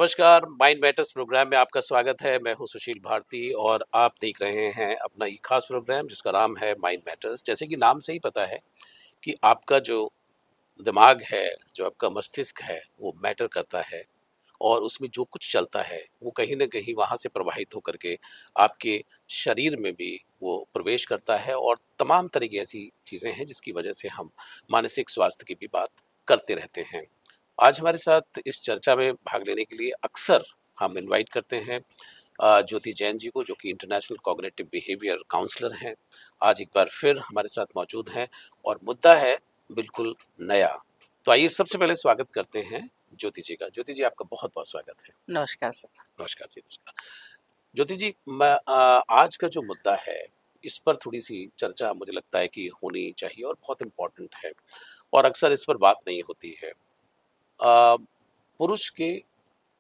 नमस्कार, mind matters programme में आपका स्वागत है। मैं हूं सुशील भारती और आप देख रहे हैं अपना ये खास प्रोग्राम जिसका नाम है माइंड मैटर्स। जैसे कि नाम से ही पता है कि आपका जो दिमाग है, जो आपका मस्तिष्क है, वो मैटर करता है और उसमें जो कुछ चलता है, वो कहीं न कहीं वहाँ से प्रवाहित होकर के आपके शरीर में भी वो प्रवेश करता है और तमाम तरह की ऐसी चीज़ें हैं जिसकी वजह से हम मानसिक स्वास्थ्य की भी बात करते रहते हैं। आज हमारे साथ इस चर्चा में भाग लेने के लिए अक्सर हम इनवाइट करते हैं ज्योति जैन जी को, जो कि इंटरनेशनल कॉग्निटिव बिहेवियर काउंसलर हैं। आज एक बार फिर हमारे साथ मौजूद हैं और मुद्दा है बिल्कुल नया। तो आइए सबसे पहले स्वागत करते हैं ज्योति जी का। ज्योति जी, आपका बहुत-बहुत स्वागत है। नमस्कार सर। नमस्कार जी, नमस्कार। ज्योति जी, मैं आज का जो मुद्दा है, इस पर थोड़ी-सी चर्चा मुझे लगता है कि होनी चाहिए और बहुत इम्पोर्टेंट है और अक्सर इस पर बात नहीं होती है। अ, पुरुष के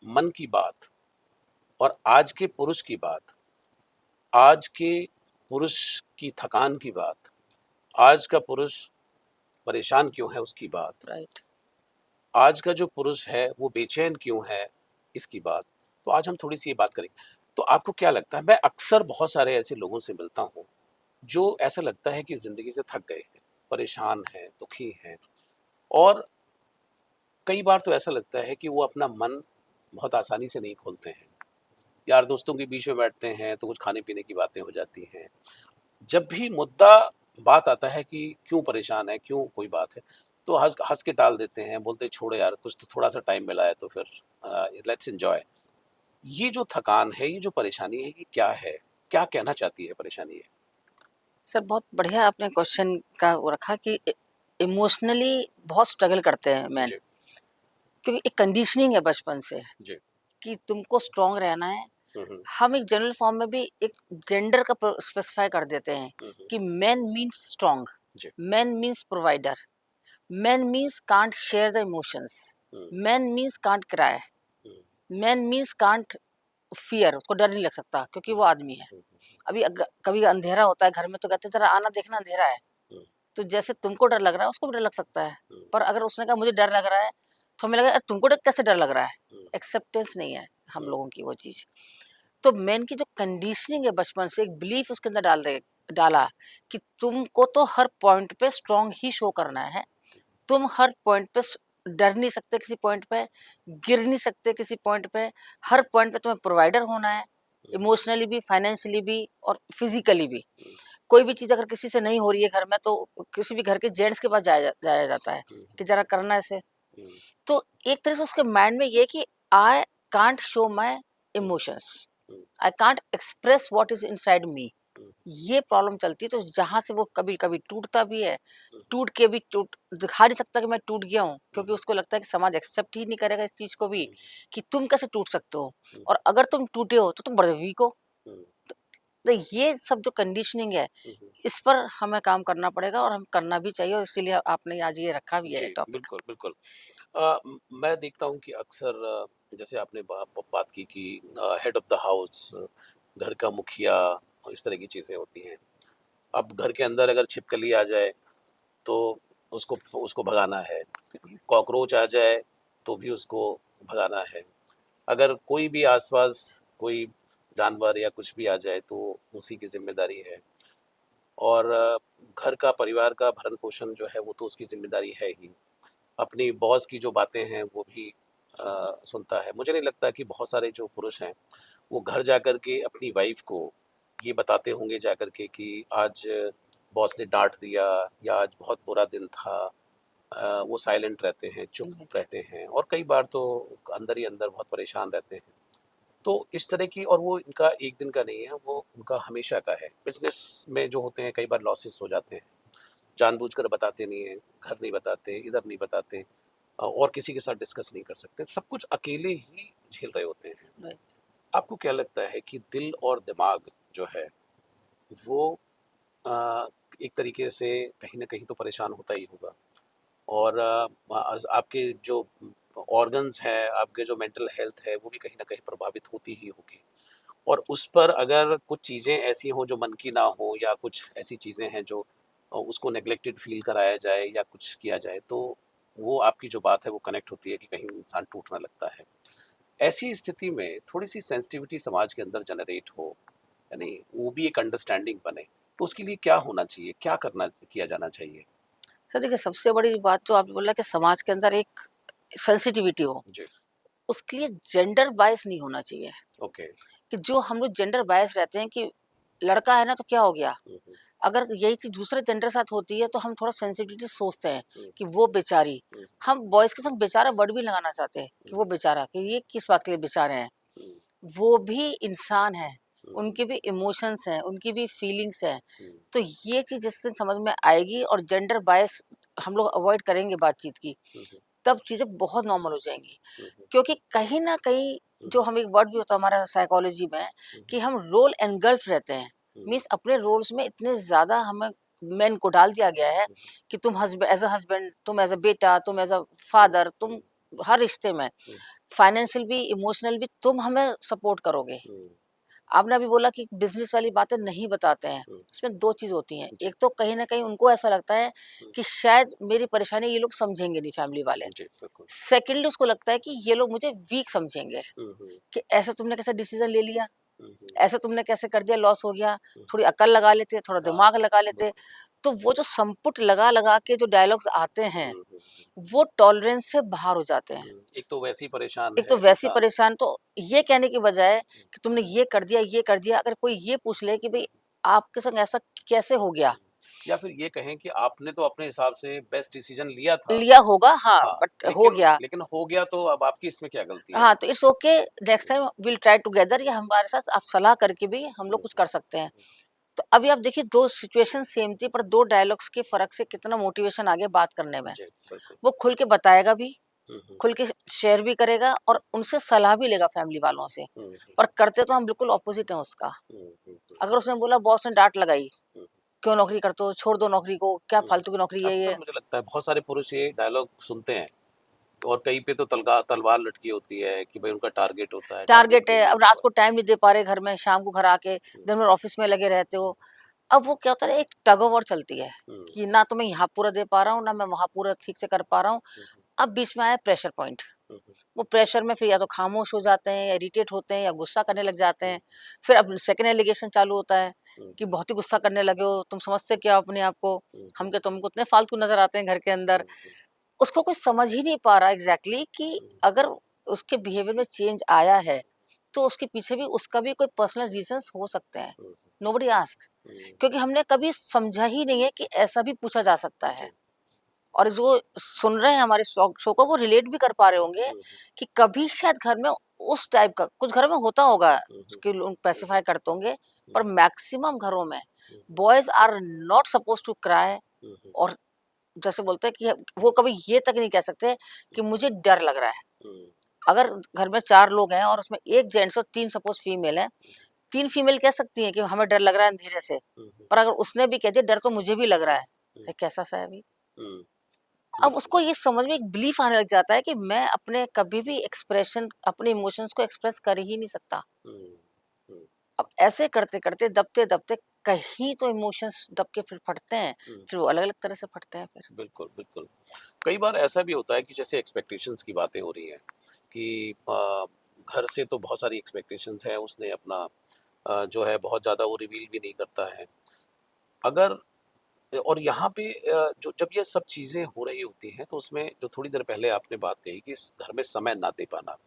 मन की बात और आज के पुरुष की बात, आज के पुरुष की थकान की बात, आज का पुरुष परेशान क्यों है उसकी बात, राइट। आज का जो पुरुष है वो बेचैन क्यों है इसकी बात। तो आज हम थोड़ी-सी ये बात करेंगे। तो आपको क्या लगता है, मैं अक्सर बहुत सारे ऐसे लोगों से मिलता हूँ, जो ऐसा लगता है कि ज़िंदगी से थक गए हैं, परेशान हैं, दुखी हैं और कई बार तो ऐसा लगता है कि वो अपना मन बहुत आसानी से नहीं खोलते हैं। यार दोस्तों के बीच में बैठते हैं तो कुछ खाने-पीने की बातें हो जाती हैं। जब भी मुद्दा बात आता है कि क्यों परेशान है, क्यों कोई बात है, तो हँस हँस के टाल देते हैं, बोलते हैं छोड़ो यार, कुछ तो थोड़ा-सा टाइम मिला है तो फिर लेट्स एन्जॉय। ये जो थकान है, ये जो परेशानी है, ये क्या है? क्या कहना चाहती है परेशानी ये? सर बहुत बढ़िया आपने क्वेश्चन का वो रखा कि इमोशनली बहुत स्ट्रगल करते हैं मैन, जी, क्योंकि एक कंडीशनिंग है बचपन से जी। कि तुमको स्ट्रांग रहना है। हुँ, हुँ। हम एक जनरल फॉर्म में भी एक जेंडर का स्पेसिफाई कर देते हैं हुँ, हुँ। कि मैन मीन्स स्ट्रांग, जी। Man means provider, man means can't share the emotions, हुँ, मैन मीन्स कांट क्राई, हुँ, मैन मीन्स कांट फियर, उसको डर नहीं लग सकता क्योंकि हुँ, वो आदमी है। हुँ, अभी कभी अंधेरा होता है घर में तो कहते हैं, जरा आना देखना अंधेरा है। हुँ, तो जैसे तुमको डर लग रहा है उसको भी डर लग सकता है। हुँ, पर अगर उसने कहा मुझे डर लग रहा है तो हमें लगा यार तुमको डर कैसे डर लग रहा है। हुँ, एक्सेप्टेंस नहीं है हम हुँ, लोगों की वो चीज। तो मेन की जो कंडीशनिंग है बचपन से एक बिलीफ उसके अंदर डाला कि तुमको तो हर पॉइंट पे स्ट्रांग ही शो करना है। तुम हर पॉइंट पे डर नहीं सकते, किसी पॉइंट पे गिर नहीं सकते, किसी पॉइंट पे हर पॉइंट पे तुम्हें प्रोवाइडर होना है, हुँ, इमोशनली भी, फाइनेंशियली भी और फिजिकली भी। हुँ, कोई भी चीज़ अगर किसी से नहीं हो रही है घर में तो किसी भी घर के जेंट्स के पास जाया जाता है हुँ, कि ज़रा करना ऐसे। हुँ, तो एक तरह से उसके माइंड में ये है कि I can't show my hmm, emotions, hmm, I can't express what is inside me. Hmm, ये प्रॉब्लम चलती है, तो जहाँ से वो कभी-कभी टूटता भी है, हुँ, टूट के भी टूट दिखा नहीं सकता कि मैं टूट गया हूँ, हुँ, क्योंकि उसको लगता है कि समाज एक्सेप्ट ही नहीं करेगा इस चीज़ को भी हुँ, कि तुम कैसे टूट सकते हो, हुँ, और अगर तुम टूटे हो तो तुम बड़े वीक हो। हुँ, तो ये सब जो कंडीशनिंग है, हुँ, हुँ। इस पर हमें काम करना पड़ेगा और हम करना भी चाहिए, और इसीलिए आपने आज ये रखा भी है जी, ये टॉपिक। बिल्कुल, बिल्कुल। मैं देखता हूँ कि अक्सर जैसे आपने बात की कि हेड ऑफ़ द हाउस, घर का मुखिया और इस तरह की चीज़ें होती हैं। अब घर के अंदर अगर छिपकली आ जाए तो उसको उसको भगाना है, कॉकरोच आ जाए तो भी उसको भगाना है। अगर कोई भी आस-पास कोई जानवर या कुछ भी आ जाए तो उसी की ज़िम्मेदारी है और घर का परिवार का भरण-पोषण जो है वो तो उसकी ज़िम्मेदारी है ही। अपनी बॉस की जो बातें हैं वो भी सुनता है। मुझे नहीं लगता कि बहुत सारे जो पुरुष हैं वो घर जाकर के अपनी वाइफ़ को ये बताते होंगे जाकर के कि आज बॉस ने डाँट दिया या आज बहुत बुरा दिन था। वो साइलेंट रहते हैं, चुप रहते हैं और कई बार तो अंदर ही अंदर बहुत परेशान रहते हैं। तो इस तरह की, और वो इनका एक दिन का नहीं है, वो उनका हमेशा का है। बिज़नेस में जो होते हैं कई बार लॉसेस हो जाते हैं। जानबूझकर बताते नहीं हैं, घर नहीं बताते, इधर नहीं बताते और किसी के साथ डिस्कस नहीं कर सकते। सब कुछ अकेले ही झेल रहे होते हैं। राइट। आपको क्या लगता है कि दिल और दिमाग जो है वो अ, एक तरीके से कहीं न कहीं तो परेशान होता ही होगा और आपके जो ऑर्गन्स हैं, आपके जो मेंटल हेल्थ है, वो भी कहीं न कहीं प्रभावित होती ही होगी। और उस पर अगर कुछ चीज़ें ऐसी हों जो मन की ना हो या कुछ ऐसी चीज़ें हैं जो उसको नेग्लेक्टेड फ़ील कराया जाए या कुछ किया जाए, तो वो आपकी जो बात है वो कनेक्ट होती है कि कहीं इंसान टूटने लगता है। ऐसी स्थिति में थोड़ी-सी सेंसिटिविटी समाज के अंदर जनरेट हो, यानी वो भी एक अंडरस्टैंडिंग बने, तो उसके लिए क्या होना चाहिए? क्या किया जाना चाहिए? सर देखिए, सबसे बड़ी बात तो आपने बोला कि समाज के अंदर एक सेंसिटिविटी हो, जी, उसके लिए जेंडर बायस नहीं होना चाहिए। ओके। कि जो हम लोग जेंडर बायस रहते हैं कि लड़का है ना तो क्या हो गया? हुँ, हुँ, अगर यही चीज़ दूसरे जेंडर के साथ होती है तो हम थोड़ा सेंसिटिविटी सोचते हैं हुँ, कि वो बेचारी। हुँ, हम बॉयज़ के संग बेचारा वर्ड भी लगाना चाहते हैं कि हुँ, वो बेचारा, कि ये किस बात के लिए बेचारे हैं? हुँ, वो भी इंसान हैं, हुँ, उनके भी इमोशंस हैं, उनकी भी फीलिंग्स हैं। हुँ, तो ये चीज़ जिस दिन समझ में आएगी और जेंडर बायस हम लोग अवॉइड करेंगे बातचीत की, हुँ, हुँ, तब चीज़ें बहुत नॉर्मल हो जाएँगी। हुँ, हुँ, क्योंकि कहीं न कहीं हुँ, जो हम एक वर्ड भी होता है हमारा साइकोलॉजी में हुँ, कि हम रोल एनगल्फ रहते हैं। हुँ, मीन्स अपने रोल्स में इतने ज़्यादा हमें मेन को डाल दिया गया है हुँ, कि तुम एज़ अ हस्बैंड, तुम एज़ अ बेटा, तुम एज़ अ हुँ, फादर, तुम हुँ, हर रिश्ते में हुँ, फाइनेंशियल भी, इमोशनल भी तुम हमें सपोर्ट करोगे। हुँ, आपने अभी बोला कि बिज़नेस वाली बातें नहीं बताते हैं। हुँ, इसमें 2 चीज़ होती हैं। जी, एक तो कहीं न कहीं उनको ऐसा लगता है हुँ, कि शायद मेरी परेशानी ये लोग समझेंगे नहीं फैमिली वाले। जी, बिल्कुल। सेकंडली उसको लगता है कि ये लोग मुझे वीक समझेंगे हुँ, हुँ, कि ऐसा तुमने कैसे डिसीज़न ले लिया? हुँ, हुँ, ऐसा तुमने कैसे कर दिया, लॉस हो गया? हुँ, थोड़ी अकल लगा लेते, थोड़ा हाँ, दिमाग लगा लेते। बिल्कुल। तो वो जो संपुट लगा-लगा के जो डायलॉग्स आते हैं, हुँ, हुँ, हुँ, वो टॉलरेंस से बाहर हो जाते हैं। हुँ, एक तो वैसे ही परेशान एक तो है वैसे ही इंसान। परेशान, तो ये कहने की बजाय कि तुमने ये कर दिया, अगर कोई ये पूछ ले कि भई आपके संग ऐसा कैसे हो गया? हुँ, या फिर ये कहें कि आपने तो अपने हिसाब से बेस्ट डिसीज़न लिया था। लिया होगा हाँ, हाँ, बट हो लेकिन गया। लेकिन हो गया तो अब आपकी इसमें क्या गलती है? हाँ, तो it's okay, next time will try together, या हमारे साथ आप सलाह करके भी हम हुँ, लोग कुछ कर सकते हैं। हुँ, तो अभी आप देखिए 2 सिचुएशन सेम थी पर 2 डायलॉग्स के फ़र्क से कितना मोटिवेशन आ गया बात करने में। जी, बिल्कुल। वो खुल के बताएगा भी, हुँ, हुँ, खुल के शेयर भी करेगा हुँ, और उनसे सलाह भी लेगा फैमिली वालों से। हुँ, पर करते तो हम बिल्कुल ऑपोज़िट हैं उसका। हुँ, हुँ, हुँ, अगर उसने बोला बॉस ने डाँट लगाई, हुँ, "क्यों नौकरी करते हो? छोड़ दो नौकरी को, क्या हुँ। फालतू की नौकरी है अक्सर ये?" मुझे लगता है बहुत सारे पुरुष ये डायलॉग सुनते हैं और कहीं पे तो तलवार लटकी होती है कि भाई उनका टारगेट होता है, टारगेट टारगेट है, पूरी नहीं अब रात हुआ। को टाइम नहीं दे पा रहे घर में, शाम को घर आके हुँ, दिन भर ऑफ़िस में लगे रहते हो। अब वो क्या होता है, एक टग ऑफ वॉर चलती है हुँ, कि ना तो मैं यहाँ पूरा दे पा रहा हूँ, ना मैं वहाँ पूरा ठीक से कर पा रहा हूँ। हुँ, हुँ, अब बीच में आया प्रेशर पॉइंट। हुँ, हुँ, वो प्रेशर में फिर या तो खामोश हो जाते हैं या इरिटेट होते हैं या गुस्सा करने लग जाते हुँ, हैं। फिर अब सेकंड एलिगेशन चालू होता है हुँ, कि बहुत ही गुस्सा करने लगे हो, तुम समझते क्या हो अपने आप को? हुँ, हम हुँ, क्या तुमको इतने फालतू नज़र आते हैं घर के अंदर? हुँ, हुँ, उसको कोई समझ ही नहीं पा रहा एग्ज़ैक्टली कि हुँ, अगर उसके बिहेवियर में चेंज आया है, तो उसके पीछे भी उसका भी कोई पर्सनल रीज़न्स हो सकते हैं। हुँ, नोबडी आस्क्ड, हुँ, क्योंकि हमने कभी समझा ही नहीं है कि ऐसा भी पूछा जा सकता है। जी। और जो सुन रहे हैं हमारे शो शो को वो रिलेट भी कर पा रहे होंगे हुँ, हुँ, कि कभी शायद घर में उस टाइप का कुछ घरों में होता होगा हुँ, हुँ, कि लोग हुँ, हुँ, स्पेसिफाई करते होंगे, हुँ, पर मैक्सिमम घरों में hmm, boys are not supposed to cry. Hmm, hmm, और जैसे बोलते हैं कि वो कभी ये तक नहीं कह सकते कि मुझे डर लग रहा है। हुँ, अगर घर में 4 लोग हैं और उसमें 1 जेंट्स और 3 सपोज फीमेल हैं, 3 फीमेल कह सकती हैं कि हमें डर लग रहा है अंधेरे से, हुँ, हुँ, पर अगर उसने भी कह दिया डर तो मुझे भी लग रहा है, हुँ, ये कैसा सा है अभी? हुँ, अब बिल्कुल। उसको ये समझ में एक बिलीफ आने लग जाता है कि मैं अपने कभी भी एक्सप्रेशन अपने इमोशंस को एक्सप्रेस कर ही नहीं सकता। हुँ, हुँ, अब ऐसे करते-करते, दबते-दबते कहीं तो इमोशंस दब के फिर फटते हैं, हुँ, फिर वो अलग-अलग तरह से फटते हैं फिर। बिल्कुल, बिल्कुल। कई बार ऐसा भी होता है कि जैसे एक्सपेक्टेशंस की बातें हो रही हैं कि घर से तो बहुत सारी एक्सपेक्टेशंस हैं, उसने अपना जो है बहुत ज़्यादा वो रिवील भी नहीं करता है। अगर और यहाँ पे जो जब ये सब चीज़ें हो रही होती हैं, तो उसमें जो थोड़ी देर पहले आपने बात कही कि इस घर में समय ना दे पाना,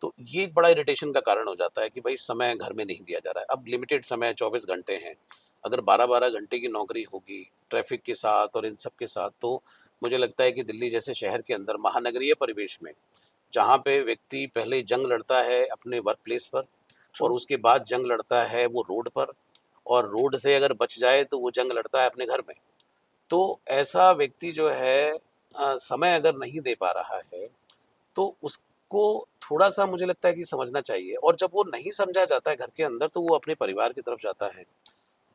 तो ये एक बड़ा इरिटेशन का कारण हो जाता है कि भाई समय घर में नहीं दिया जा रहा है। अब लिमिटेड समय 24 घंटे हैं, अगर 12-12 घंटे की नौकरी होगी, ट्रैफ़िक के साथ और इन सब के साथ, तो मुझे लगता है कि दिल्ली जैसे शहर के अंदर महानगरीय परिवेश में, जहाँ पे व्यक्ति पहले जंग लड़ता है अपने वर्क प्लेस पर ट्रू। और उसके बाद जंग लड़ता है वो रोड पर और रोड से अगर बच जाए तो वो जंग लड़ता है अपने घर में। तो ऐसा व्यक्ति जो है समय अगर नहीं दे पा रहा है, तो उसको थोड़ा-सा मुझे लगता है कि समझना चाहिए और जब वो नहीं समझा जाता है घर के अंदर, तो वो अपने परिवार की तरफ जाता है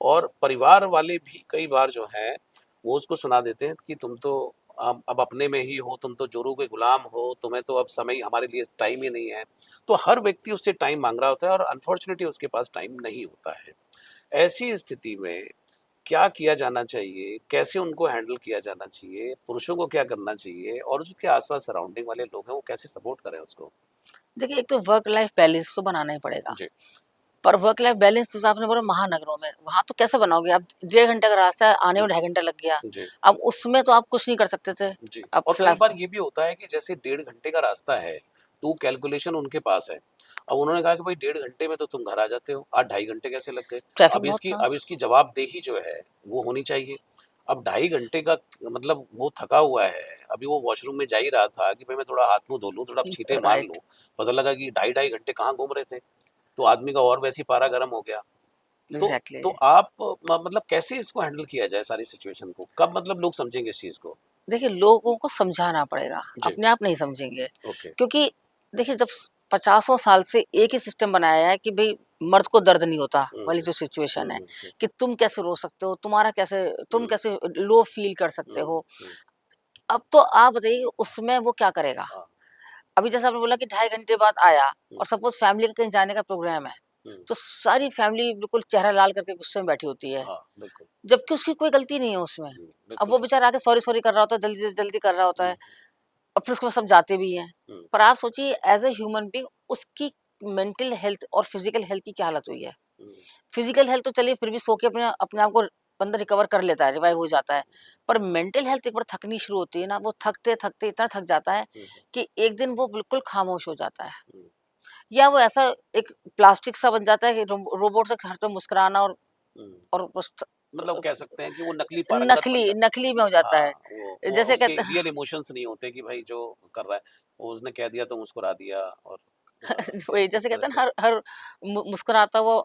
और परिवार वाले भी कई बार जो हैं, वो उसको सुना देते हैं कि तुम तो अब अपने में ही हो, तुम तो जोरों के गुलाम हो, तुम्हें तो अब समय हमारे लिए टाइम ही नहीं है। तो हर व्यक्ति उससे टाइम माँग रहा होता है और अनफॉर्च्युनेटली उसके पास टाइम नहीं होता है। ऐसी स्थिति में क्या किया जाना चाहिए? कैसे उनको हैंडल किया जाना चाहिए? पुरुषों को क्या करना चाहिए? और उसके आस-पास सराउंडिंग वाले लोग हैं, वो कैसे सपोर्ट करें उसको? देखिए, एक तो वर्क लाइफ बैलेंस तो बनाना ही पड़ेगा। जी, पर वर्क लाइफ बैलेंस जैसे आपने बोला महानगरों में, वहाँ तो कैसे बनाओगे आप? 1.5 घंटे का रास्ता है, आने हुँ, में 2.5 घंटा लग गया। जी, अब उसमें तो आप कुछ नहीं कर सकते थे। जी। अब और कई फ्लैट बार ये भी होता है कि जैसे 1.5 घंटे का रास्ता है, तो कैलकुलेशन उनके पास है। अब उन्होंने कहा कि भाई 1.5 घंटे में तो तुम घर आ जाते हो, आज 2.5 घंटे कैसे लग गए? ट्रैफिक बहुत था। अब इसकी जवाबदेही जो है, वो होनी चाहिए। अब 2.5 घंटे का मतलब वो थका हुआ है, अभी वो वॉशरूम में जा ही रहा था कि भाई मैं थोड़ा हाथ-मुँह धो लूँ, थोड़ा छींटे मार राइट, लूँ, पता लगा कि ढाई ढाई घंटे कहाँ घूम रहे थे। तो आदमी का और वैसे ही पारा गर्म हो गया। एग्ज़ैक्टली। तो आप मतलब कैसे इसको हैंडल किया जाए सारी सिचुएशन को? कब मतलब लोग समझेंगे इस चीज़ को? देखिए, लोगों को समझाना पड़ेगा, जी, अपने आप नहीं समझेंगे। ओके। क्योंकि देखिए, जब पचासों साल से एक ही सिस्टम बनाया है कि भई मर्द को दर्द नहीं होता हुँ, वाली हुँ। जो सिचुएशन है, हुँ, हुँ, कि तुम कैसे रो सकते हो, तुम्हारा कैसे तुम हुँ, कैसे लो फ़ील कर सकते हुँ, हो। हुँ, अब तो आप बताइए उसमें वो क्या करेगा? हाँ, अभी जैसे आपने बोला कि 2.5 घंटे बाद आया हुँ, और सपोज़ फैमिली का कहीं जाने का प्रोग्राम है, हुँ, तो सारी फैमिली बिल्कुल चेहरा लाल करके गुस्से में बैठी होती है, हाँ, बिल्कुल। जबकि उसकी कोई गलती नहीं है उसमें। अब बिल्कुल वो सही। बेचारा आके सॉरी-सॉरी कर रहा होता है, जल्दी-जल्दी कर रहा होता हुँ, है और फिर उसके बाद सब जाते भी हैं। हुँ, पर आप सोचिए एज़ अ ह्यूमन बीइंग उसकी मेंटल हेल्थ और फिज़िकल हेल्थ की क्या हालत हुई है। हुँ, फिज़िकल हेल्थ तो चलिए फिर भी सो के अपने अपने आप को बंदा रिकवर कर लेता है, रिवाइव हो जाता है। पर मेंटल हेल्थ एक बार थकनी शुरू होती है ना, वो थकते-थकते इतना थक जाता है हुँ, कि एक दिन वो बिल्कुल खामोश हो जाता है। हुँ, या वो ऐसा एक प्लास्टिक सा बन जाता है कि रोबोट से हर टाइम मुस्कुराना हुँ। और बस मतलब कह सकते हैं कि वो नकली पारंगत बन नकली जाता नकली में हो है। जाता है। हाँ, वो जैसे उसके कहते रियल इमोशंस नहीं होते कि भाई जो कर रहा है, वो उसने कह दिया तो मुस्कुरा दिया और वही इस जैसे तरह कहते हैं से। ना हर मुस्कुराता वो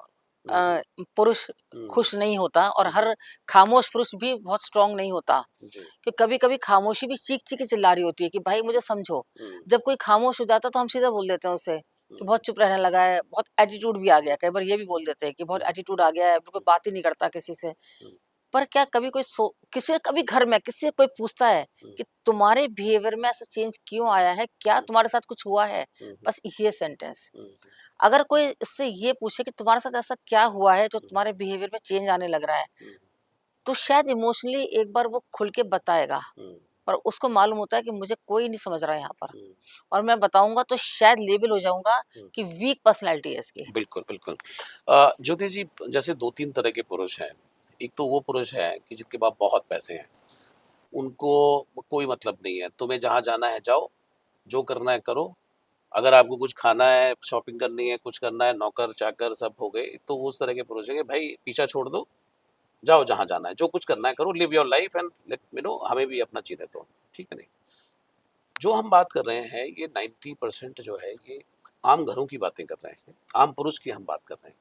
हुँ, हुँ, पुरुष हुँ, खुश नहीं होता और जी, हर खामोश पुरुष भी बहुत स्ट्रांग नहीं होता। जी। कि कभी-कभी खामोशी भी चीख-चीख के चिल्ला रही होती है कि भाई मुझे समझो। हुँ, जब कोई खामोश हो जाता है तो हम सीधा बोल देते हैं उसे कि हुँ, बहुत चुप रहने लगा है, बहुत एटीट्यूड भी आ गया है। कई बार ये भी बोल देते हैं कि बहुत हुँ, एटीट्यूड आ गया है, बिल्कुल बात ही नहीं करता किसी से। हुँ, पर क्या कभी कोई किसी कभी घर में किसी से कोई पूछता है हुँ, कि तुम्हारे बिहेवियर में ऐसा चेंज क्यों आया है? क्या हुँ, तुम्हारे साथ कुछ हुआ है? हुँ, हुँ, बस ये सेंटेंस। हुँ, अगर कोई इससे ये पूछे कि तुम्हारे साथ ऐसा क्या हुआ है जो हुँ, तुम्हारे बिहेवियर में चेंज आने लग रहा है? हुँ, तो शायद इमोशनली एक बार वो खुल के बताएगा। हुँ, पर उसको मालूम होता है कि मुझे कोई नहीं समझ रहा है यहाँ पर हुँ, और मैं बताऊँगा तो शायद लेबल हो जाऊँगा हुँ। कि वीक पर्सनैलिटी है इसकी। बिल्कुल, बिल्कुल। ज्योति जी जैसे 2-3 तरह के पुरुष हैं। एक तो वो पुरुष हैं कि जिनके पास बहुत पैसे हैं। उनको कोई मतलब नहीं है, तुम्हें जहाँ जाना है जाओ, जो करना है करो। अगर आपको कुछ खाना है, शॉपिंग करनी है, कुछ करना है, नौकर-चाकर सब हो गए, तो वो उस तरह के पुरुष हैं कि भाई पीछा छोड़ दो, जाओ जहाँ जाना है, जो कुछ करना है करो, live your life and let me know हमें भी अपना जीने दो। ठीक है नहीं? जो हम बात कर रहे हैं ये 90% जो है ये आम घरों की बातें कर रहे हैं, आम पुरुष की हम बात कर रहे हैं।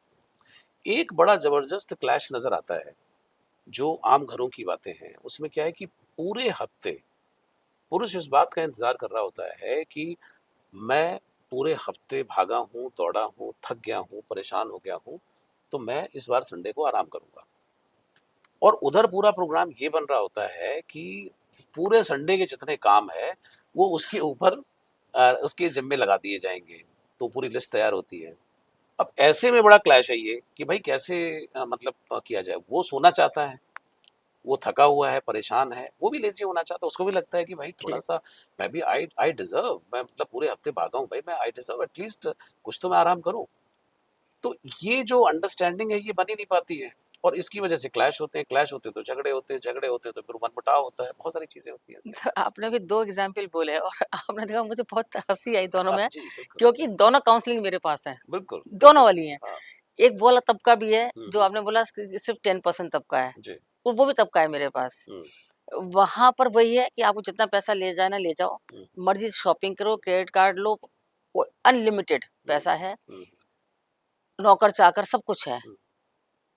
एक बड़ा ज़बरदस्त क्लैश नज़र आता है, जो आम घरों की बातें हैं, उसमें क्या है कि पूरे हफ्ते पुरुष इस बात का इंतज़ार कर रहा होता है कि मैं पूरे हफ्ते भागा हूँ, दौड़ा हूँ, थक गया हूँ, परेशान हो गया हूँ, तो मैं इस बार संडे को आराम करूँगा। और उधर पूरा प्रोग्राम ये बन रहा होता है कि पूरे संडे के जितने काम हैं, वो उसके ऊपर उसके ज़िम्मे लगा दिए जाएँगे। तो पूरी लिस्ट तैयार होती है। अब ऐसे में बड़ा क्लैश है ये कि भाई कैसे मतलब किया जाए। वो सोना चाहता है, वो थका हुआ है, परेशान है, वो भी लेज़ी होना चाहता है, उसको भी लगता है कि भाई जी। थोड़ा-सा मैं भी आई डिज़र्व मैं मतलब पूरे हफ्ते भागा हूँ भाई मैं आई डिज़र्व एट लीस्ट कुछ तो मैं आराम करूँ। तो ये जो अंडरस्टैंडिंग है ये बन ही नहीं पाती है और इसकी वजह से क्लैश होते हैं, क्लैश होते हैं तो झगड़े होते हैं, झगड़े होते हैं तो फिर मनमुटाव होता है, बहुत सारी चीज़ें होती हैं इसके तो अंदर। आपने भी 2 एग्ज़ाम्पल बोले और आपने देखा मुझे बहुत हँसी आई दोनों हाँ में जी, बिल्कुल, क्योंकि दोनों काउंसलिंग मेरे पास हैं, बिल्कुल, दोनों बिल्कुल। वाली हैं। हाँ, एक वो वाला तबका भी है हुँ, जो हुँ, आपने बोला सिर्फ़ 10% तबका है, जी, और वो भी तबका है मेरे पास। हुँ, वहाँ पर वही है कि आपको जितना पैसा ले जाना ले जाओ, हुँ, मर्ज़ी से शॉपिंग करो, क्रेडिट कार्ड लो, वो अनलिमिटेड हुँ, पैसा है, हुँ, नौकर-चाकर सब कुछ है, हुँ,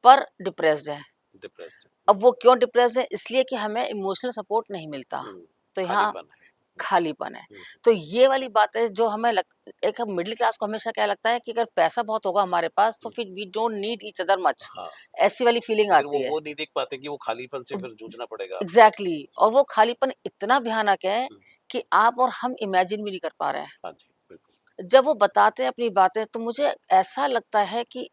पर डिप्रेस्ड है। डिप्रेस्ड है। अब वो क्यों डिप्रेस्ड है? इसलिए कि हमें इमोशनल सपोर्ट नहीं मिलता। हुँ, तो यहाँ खालीपन है। खालीपन है। हुँ, तो ये वाली बात है जो हमें एक मिडल क्लास को हमेशा क्या लगता है कि अगर पैसा बहुत होगा हमारे पास तो हुँ, फिर we don't need each other much. हाँ, ऐसी वाली फीलिंग लेकिन आती है। वो नहीं देख पाते कि वो खालीपन से फिर जूझना पड़ेगा आपको। एग्ज़ैक्टली, और वो खालीपन इतना भयानक है हुँ, कि आप और हम इमेजिन भी नहीं कर पा रहे हैं। हाँ जी, बिल्कुल। जब वो बताते हैं अपनी बातें तो मुझे ऐसा लगता है कि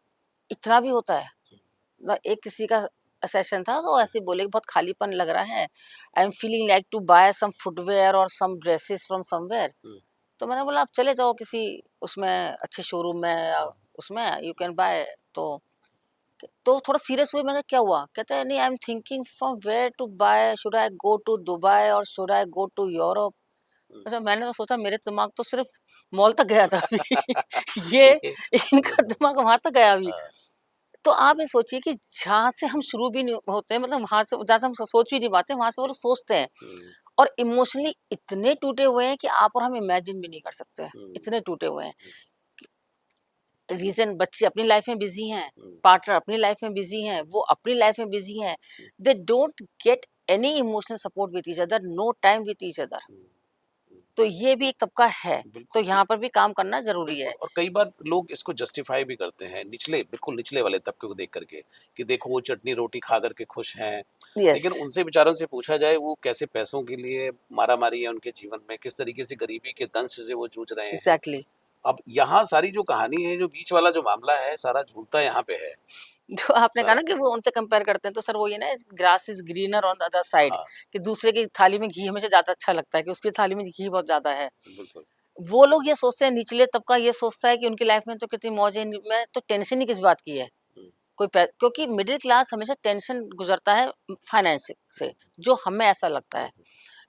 इतना भी होता है। हुँ, ना एक किसी का सेशन था तो हुँ, ऐसे ही बोले कि बहुत खालीपन लग रहा है। I am feeling like to buy some footwear और सम ड्रेसेस फ्रॉम समवेयर। हुँ, तो मैंने बोला आप चले जाओ किसी उसमें अच्छे शोरूम में या हाँ। उसमें यू कैन बाय। तो थोड़ा सीरियस हुए, मैंने क्या हुआ? कहते हैं नहीं, I am thinking from where to buy, should I go to Dubai और should I go to Europe? Hmm. अच्छा, मैंने तो सोचा मेरे दिमाग तो सिर्फ मॉल तक गया था अभी ये ये इनका दिमाग वहां तक गया अभी। हाँ। तो आप ये सोचिए कि जहाँ से हम शुरू भी नहीं होते हैं, मतलब वहां से जहाँ से हम सोच भी नहीं पाते, वहां से वो लोग सोचते हैं हुँ, और इमोशनली इतने टूटे हुए हैं कि आप और हम इमेजिन भी नहीं कर सकते, हुँ, इतने टूटे हुए हैं। हुँ, रीज़न, बच्चे अपनी लाइफ में बिज़ी हैं, हुँ, पार्टनर अपनी लाइफ में बिज़ी हैं, वो अपनी लाइफ में बिज़ी हैं। Hmm, they don't get any emotional support with each other, no time with each other. Hmm, hmm. तो ये भी एक तबका है, तो बिल्कुल, यहाँ पर भी काम करना ज़रूरी बिल्कुल है। और कई बार लोग इसको जस्टिफ़ाई भी करते हैं बिल्कुल निचले वाले तबके को देख कर के, कि देखो वो चटनी-रोटी खा कर के खुश हैं। यस, लेकिन उनसे बेचारों से पूछा जाए वो कैसे पैसों के लिए मारा-मारी है उनके जीवन में, किस तरीके से गरीबी के दंश से वो जूझ रहे हैं। एग्ज़ैक्टली। अब यहाँ सारी जो कहानी है, जो बीच वाला जो मामला है, सारा झूलता यहाँ पे है, जो आपने कहा सारा ना कि वो उनसे कंपेयर करते हैं, तो सर वो ये ना, grass is greener on the other side, हाँ, कि दूसरे की थाली में घी हमेशा ज़्यादा अच्छा लगता है, कि उसकी थाली में घी बहुत ज़्यादा है। बिल्कुल। वो लोग ये सोचते हैं, निचले तबका ये सोचता है कि उनकी लाइफ में तो कितनी मौज है, मैं तो टेंशन ही किस बात की है। हुँ, कोई पै क्योंकि मिडिल क्लास हमेशा टेंशन गुज़रता है फाइनेंस से, जो हमें ऐसा लगता हुँ, है।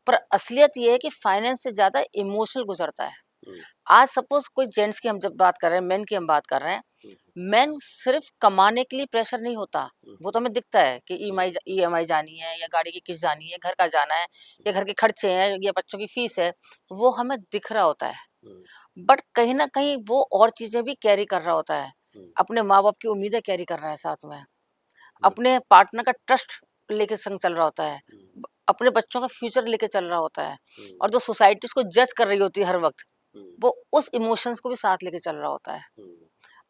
पर असलियत ये है कि फाइनेंस से ज़्यादा इमोशनल गुज़रता है। हुँ, आज सपोज़ कोई जेंट्स की हम जब बात कर रहे हैं, मेन की हम बात कर रहे हैं, हुँ, मेन सिर्फ़ कमाने के लिए प्रेशर नहीं होता। हुँ, वो तो हमें दिखता है कि हुँ, ईएमआई जानी है या गाड़ी की किस्त जानी है, घर का जाना है या घर के खर्चे हैं या बच्चों की फ़ीस है, वो हमें दिख रहा होता है। हुँ, बट कहीं न कहीं वो और चीज़ें भी कैरी कर रहा होता है। हुँ, अपने माँ-बाप की उम्मीदें कैरी कर रहा है साथ में। बिल्कुल। अपने पार्टनर का ट्रस्ट लेके संग चल रहा होता है। हुँ, अपने बच्चों का फ्यूचर लेके चल रहा होता है हुँ, और जो सोसाइटी उसको जज कर रही होती है हर वक़्त, हुँ, वो उस इमोशंस को भी साथ लेके चल रहा होता है। हुँ,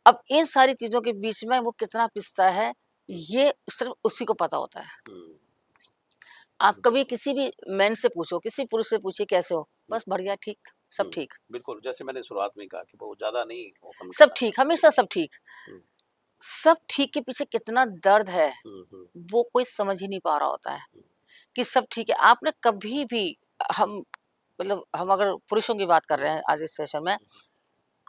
अब इन सारी चीज़ों के बीच में वो कितना पिसता है, हुँ, ये सिर्फ़ उसी को पता होता है। हुँ, आप बिल्कुल। कभी किसी भी मेन से पूछो, किसी पुरुष से पूछिए कैसे हो? हुँ, बस बढ़िया, ठीक, सब हुँ, ठीक। बिल्कुल, जैसे मैंने शुरुआत में ही कहा कि वो ज़्यादा नहीं ओपन सब करना ठीक, चाहते। हमेशा सब ठीक। हुँ, सब ठीक के पीछे कितना दर्द है, हुँ, हुँ, वो कोई समझ ही नहीं पा रहा होता है हुँ, कि सब ठीक है। आपने कभी भी हुँ, हम मतलब हम अगर पुरुषों की बात कर हुँ, रहे हैं आज इस सेशन में, हुँ,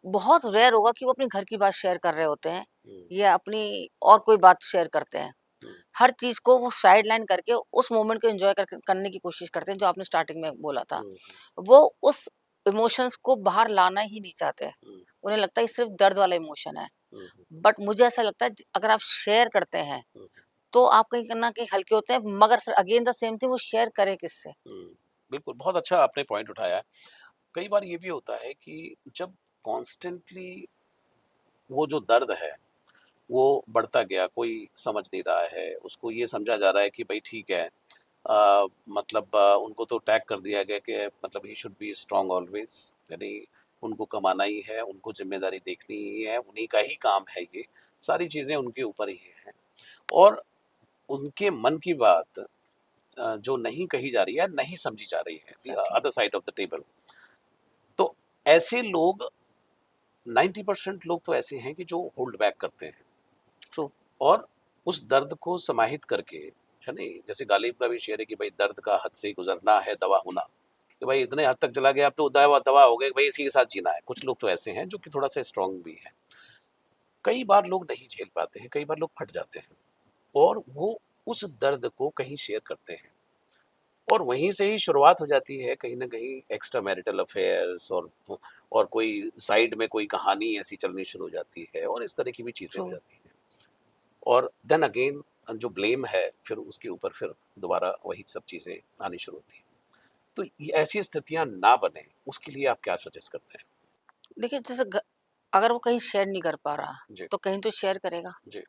बहुत रेयर होगा कि वो अपने घर की बात शेयर कर रहे होते हैं हुँ, या अपनी और कोई बात शेयर करते हैं। हुँ, हर चीज़ को वो साइड लाइन करके उस मोमेंट को एन्जॉय करने की कोशिश करते हैं, जो आपने स्टार्टिंग में बोला था। हुँ, वो उस इमोशंस को बाहर लाना ही नहीं चाहते। हुँ, उन्हें लगता है ये सिर्फ़ दर्द वाला इमोशन है। हुँ, बट मुझे ऐसा लगता है अगर आप शेयर करते हैं, हुँ, तो आप कहीं न कहीं हल्के होते हैं, मगर फिर अगेन द सेम थिंग, वो शेयर करें किससे? हुँ, बिल्कुल, बहुत अच्छा आपने पॉइंट उठाया है। कई बार ये भी होता है कि जब कॉन्स्टेंटली वो जो दर्द है, वो बढ़ता गया, कोई समझ नहीं रहा है, उसको ये समझा जा रहा है कि भई ठीक है मतलब उनको तो टैग कर दिया गया कि मतलब he should be strong always यानी उनको कमाना ही है, उनको ज़िम्मेदारी देखनी ही है, उन्हीं का ही काम है ये, सारी चीज़ें उनके ऊपर ही हैं और उनके मन की बात जो नहीं कही जा रही है, नहीं समझी जा रही है, the exactly, other side of the table. तो ऐसे लोग 90% लोग तो ऐसे हैं कि जो होल्ड बैक करते हैं ट्रू, और उस दर्द को समाहित करके, है नहीं? जैसे गालिब का भी शेर है कि भाई दर्द का हद से गुज़रना है दवा होना, कि भाई इतने हद तक चला गया अब तो दवा दवा हो गई, भाई इसी के साथ जीना है। कुछ लोग तो ऐसे हैं जो कि थोड़ा-सा स्ट्रॉन्ग भी हैं। कई बार लोग नहीं झेल पाते हैं, कई बार लोग फट जाते हैं और वो उस दर्द को कहीं शेयर करते हैं और वहीं से ही शुरुआत हो जाती है कहीं न कहीं एक्स्ट्रा मैरिटल अफेयर्स और कोई साइड में कोई कहानी ऐसी चलनी शुरू हो जाती है और इस तरह की भी चीज़ें ट्रू। हो जाती हैं। और देन अगेन जो ब्लेम है फिर उसके ऊपर फिर दोबारा वही सब चीज़ें आनी शुरू होती हैं। तो ये ऐसी स्थितियाँ ना बने उसके लिए आप क्या सजेस्ट करते हैं? देखिए, जैसे अगर वो कहीं शेयर नहीं कर पा रहा, जी, तो कहीं तो शेयर करेगा। जी।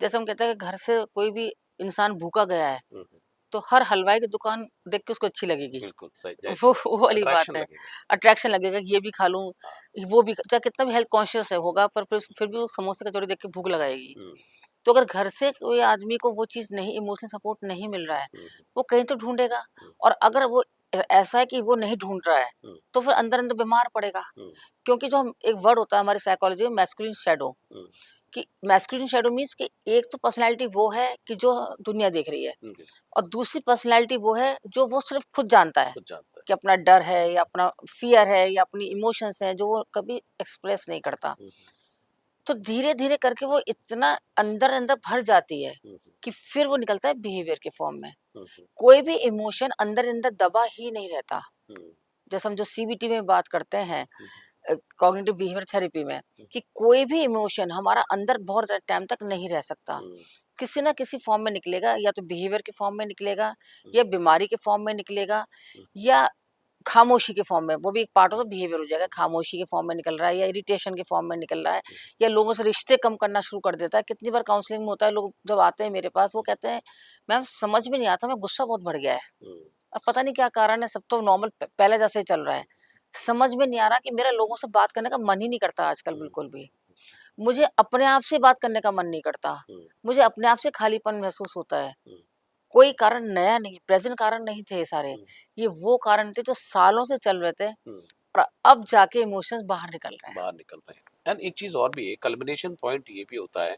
जैसे हम कहते हैं कि घर से कोई भी इंसान भूखा गया है, हुँ, हुँ। तो हर हलवाई की दुकान देख के उसको अच्छी लगेगी। बिल्कुल सही, ज़ाहिर-सी बात वो है। वाली बात अट्रैक्शन है। लगेगा। अट्रैक्शन लगेगा कि ये भी खा लूँ, हाँ। वो भी चाहे कितना भी हेल्थ कॉन्शियस है होगा, पर फिर भी वो समोसे कचौड़ी देख के भूख लगाएगी। हुँ, तो अगर घर से कोई आदमी को वो चीज़ नहीं, इमोशनल सपोर्ट नहीं मिल रहा है, हुँ, वो कहीं तो ढूँढेगा। हुँ, और अगर वो ऐसा है कि वो नहीं ढूँढ रहा है, हुँ, तो फिर अंदर-अंदर बीमार पड़ेगा। हुँ, क्योंकि जो हम एक वर्ड होता है हमारी साइकोलॉजी में, मैस्कुलिन शैडो, हुँ, कि मैस्कुलिन शैडो मीन्स कि एक तो पर्सनैलिटी वो है कि जो दुनिया देख रही है हुँ, जी, और दूसरी पर्सनैलिटी वो है जो वो सिर्फ़ खुद जानता है। खुद जानता है। कि अपना डर है या अपना फ़ियर है या अपनी इमोशंस हैं जो वो कभी एक्सप्रेस नहीं करता। हुँ, तो धीरे-धीरे करके वो इतना अंदर-अंदर भर जाती है हुँ, हुँ, कि फिर वो निकलता है बिहेवियर के फॉर्म में। हुँ, हुँ, कोई भी इमोशन अंदर-अंदर दबा ही नहीं रहता। हुँ, जैसे हम जो सीबीटी में बात करते हैं, हुँ, कॉग्निटिव बिहेवियर थेरेपी में, हुँ, कि कोई भी इमोशन हमारा अंदर बहुत टाइम तक नहीं रह सकता। हुँ, किसी ना किसी फॉर्म में निकलेगा, या तो बिहेवियर के फॉर्म में निकलेगा, हुँ, या बीमारी के फॉर्म में निकलेगा, हुँ, या खामोशी के फॉर्म में, वो भी एक पार्ट ऑफ द बिहेवियर हो जाएगा। हुँ, खामोशी के फॉर्म में निकल रहा है, या इरिटेशन के फॉर्म में निकल रहा है, हुँ, या लोगों से रिश्ते कम करना शुरू कर देता है। कितनी बार काउंसलिंग में होता है, लोग जब आते हैं मेरे पास वो कहते हैं, मैम समझ में नहीं आता, मैं गुस्सा बहुत बढ़ गया है, हुँ, और पता नहीं क्या कारण है, सब तो नॉर्मल पहले जैसे ही चल रहा है। समझ में नहीं आ रहा कि मेरा लोगों से बात करने का मन ही नहीं करता आजकल हुँ, बिल्कुल भी। मुझे अपने आप से बात करने का मन नहीं करता। हुँ, मुझे अपने आप से खालीपन महसूस होता है। हुँ, कोई कारण नया नहीं, प्रेज़ेंट कारण नहीं थे ये सारे। हुँ, ये वो कारण थे जो सालों से चल रहे थे, हुँ, और अब जाके इमोशंस बाहर निकल रहे हैं। बाहर निकल रहे हैं। एंड एक चीज़ और भी है, कल्मिनेशन पॉइंट ये भी होता है,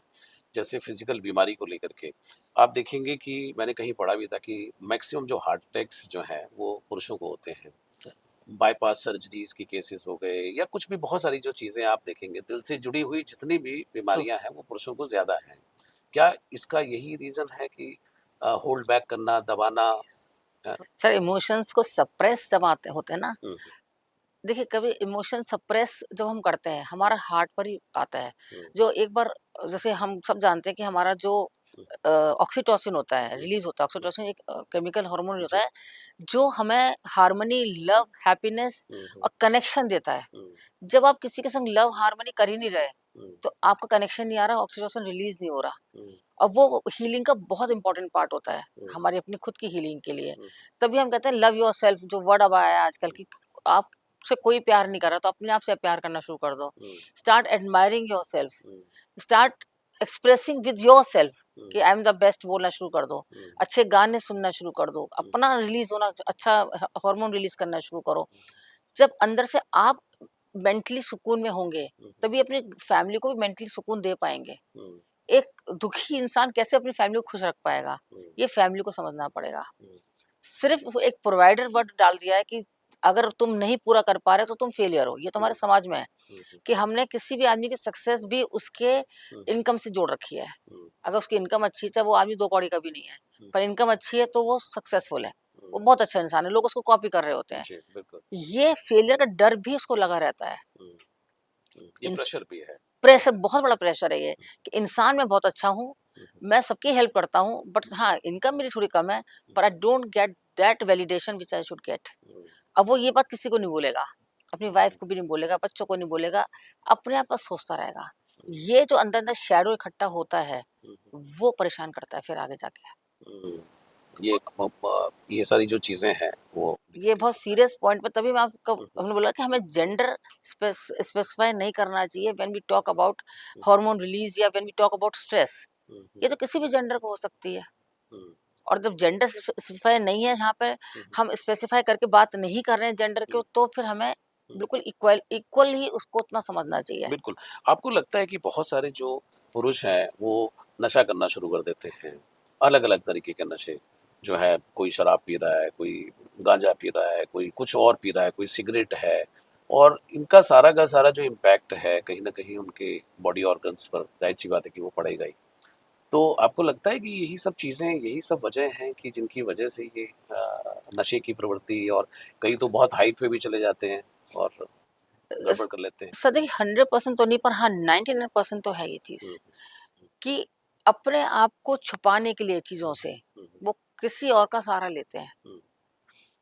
जैसे फिज़िकल बीमारी को लेकर के। आप देखेंगे कि मैंने कहीं पढ़ा भी था कि मैक्सिमम जो हार्ट अटैक्स जो हैं, वो पुरुषों को होते हैं। बायपास सर्जरीज़ के केसेस हो गए या कुछ भी बहुत सारी जो चीज़ें आप देखेंगे, दिल से जुड़ी हुई जितनी भी ट्रू। बीमारियाँ हैं, वो पुरुषों को ज़्यादा हैं। क्या इसका यही रीज़न है कि होल्ड बैक करना, दबाना है ना? सर, इमोशंस को सप्रेस जब आते होते हैं ना, हुँ, देखिए कभी इमोशन सप्रेस जब हम करते हैं, हुँ, हमारा हार्ट पर ही आता है। हुँ, जो एक बार, जैसे हम सब जानते हैं कि हमारा जो हुँ, ऑक्सीटोसिन होता है, हुँ, रिलीज़ होता है। हुँ, ऑक्सीटोसिन एक केमिकल हार्मोन होता जी। है, जो हमें हार्मनी, लव, हैप्पीनेस हुँ, हुँ, और कनेक्शन देता है। हुँ, जब आप किसी के संग लव हार्मनी कर ही नहीं रहे, हुँ, तो आपका कनेक्शन नहीं आ रहा, ऑक्सीटोसिन रिलीज़ नहीं हो रहा। हुँ, और वो हीलिंग का बहुत इंपॉर्टेंट पार्ट होता है, हुँ, हमारी अपनी खुद की हीलिंग के लिए। हुँ, तभी हम कहते हैं लव योरसेल्फ, जो वर्ड अब आया है आजकल, कि आपसे कोई प्यार नहीं कर रहा, तो अपने आप से प्यार करना शुरू कर दो। Hmm, start admiring yourself, hmm, start expressing with yourself, hmm, कि आई एम द बेस्ट बोलना शुरू कर दो। हुँ, अच्छे गाने सुनना शुरू कर दो, हुँ, अपना रिलीज़ होना अच्छा हार्मोन रिलीज़ करना शुरू करो। जब अंदर से आप मेंटली सुकून में होंगे, हुँ, तभी अपनी फैमिली को भी मेंटली सुकून दे पाएँगे। हुँ, एक दुखी इंसान कैसे अपनी फैमिली को खुश रख पाएगा? हुँ, ये फैमिली को समझना पड़ेगा। हुँ, सिर्फ़ एक प्रोवाइडर वर्ड डाल दिया है कि अगर तुम नहीं पूरा कर पा रहे तो तुम फेलियर हो। ये तो हमारे हुँ, समाज में है, हुँ, हुँ, कि हमने किसी भी आदमी की सक्सेस भी उसके हुँ, इनकम से जोड़ रखी है। हुँ, अगर उसकी इनकम अच्छी है, चाहे वो आदमी 2 कौड़ी का भी नहीं है, हुँ, पर इनकम अच्छी है तो वो सक्सेसफुल है। हुँ, वो बहुत अच्छा इंसान है, लोग उसको कॉपी कर रहे होते हैं। जी, बिल्कुल। ये फेलियर का डर भी उसको लगा रहता है। हुँ, हुँ, ये इंस प्रेशर भी है। प्रेशर, बहुत बड़ा प्रेशर है ये, कि इंसान मैं बहुत अच्छा हूँ, हुँ, हुँ, मैं सबकी हेल्प करता हूँ, बट हाँ, इनकम मेरी थोड़ी कम है, हुँ, पर I don't get that validation which I should get. Hmm, अब वो ये बात किसी को नहीं बोलेगा, अपनी वाइफ हुँ, को भी नहीं बोलेगा, बच्चों को नहीं बोलेगा, अपने आप बस सोचता रहेगा। हुँ, ये जो अंदर-अंदर शैडो इकट्ठा होता है, हुँ, वो परेशान करता है फिर आगे जाके। हुँ, ये ये सारी जो चीज़ें हैं, वो ये दिखती बहुत सीरियस पॉइंट पे, तभी मैं आपको हुँ, हुँ, हमने बोला कि हमें जेंडर स्पेसिफाई नहीं करना चाहिए when we talk about hmm, hormone release, या when we talk about stress. Hmm, hmm, ये तो किसी भी जेंडर को हो सकती है। हुँ, और जब जेंडर स्पेसिफाई नहीं है यहाँ पे, हुँ, हुँ, हम स्पेसिफाई करके बात नहीं कर रहे हैं जेंडर हुँ, को, तो फिर हमें हुँ। बिल्कुल इक्वल इक्वल ही उसको उतना समझना चाहिए। बिल्कुल। आपको लगता है कि बहुत सारे जो पुरुष हैं, वो नशा करना शुरू कर देते हैं, अलग-अलग तरीके के नशे, जो है कोई शराब पी रहा है, कोई गांजा पी रहा है, कोई कुछ और पी रहा है, कोई सिगरेट है और इनका सारा का सारा जो इम्पैक्ट है, कहीं न कहीं उनके बॉडी ऑर्गन्स पर ज़ाहिर-सी बात है कि वो पड़ेगा ही। तो आपको लगता है कि यही सब चीज़ें, यही सब वजह हैं कि जिनकी वजह से ये नशे की प्रवृत्ति और कई तो बहुत हाइट पे भी चले जाते हैं और गड़बड़ कर लेते हैं? सर देखिए, 100% तो नहीं, पर हाँ 99% तो है ये चीज़, हुँ, कि अपने आप को छुपाने के लिए चीज़ों से हुँ, वो किसी और का सहारा लेते हैं। हुँ,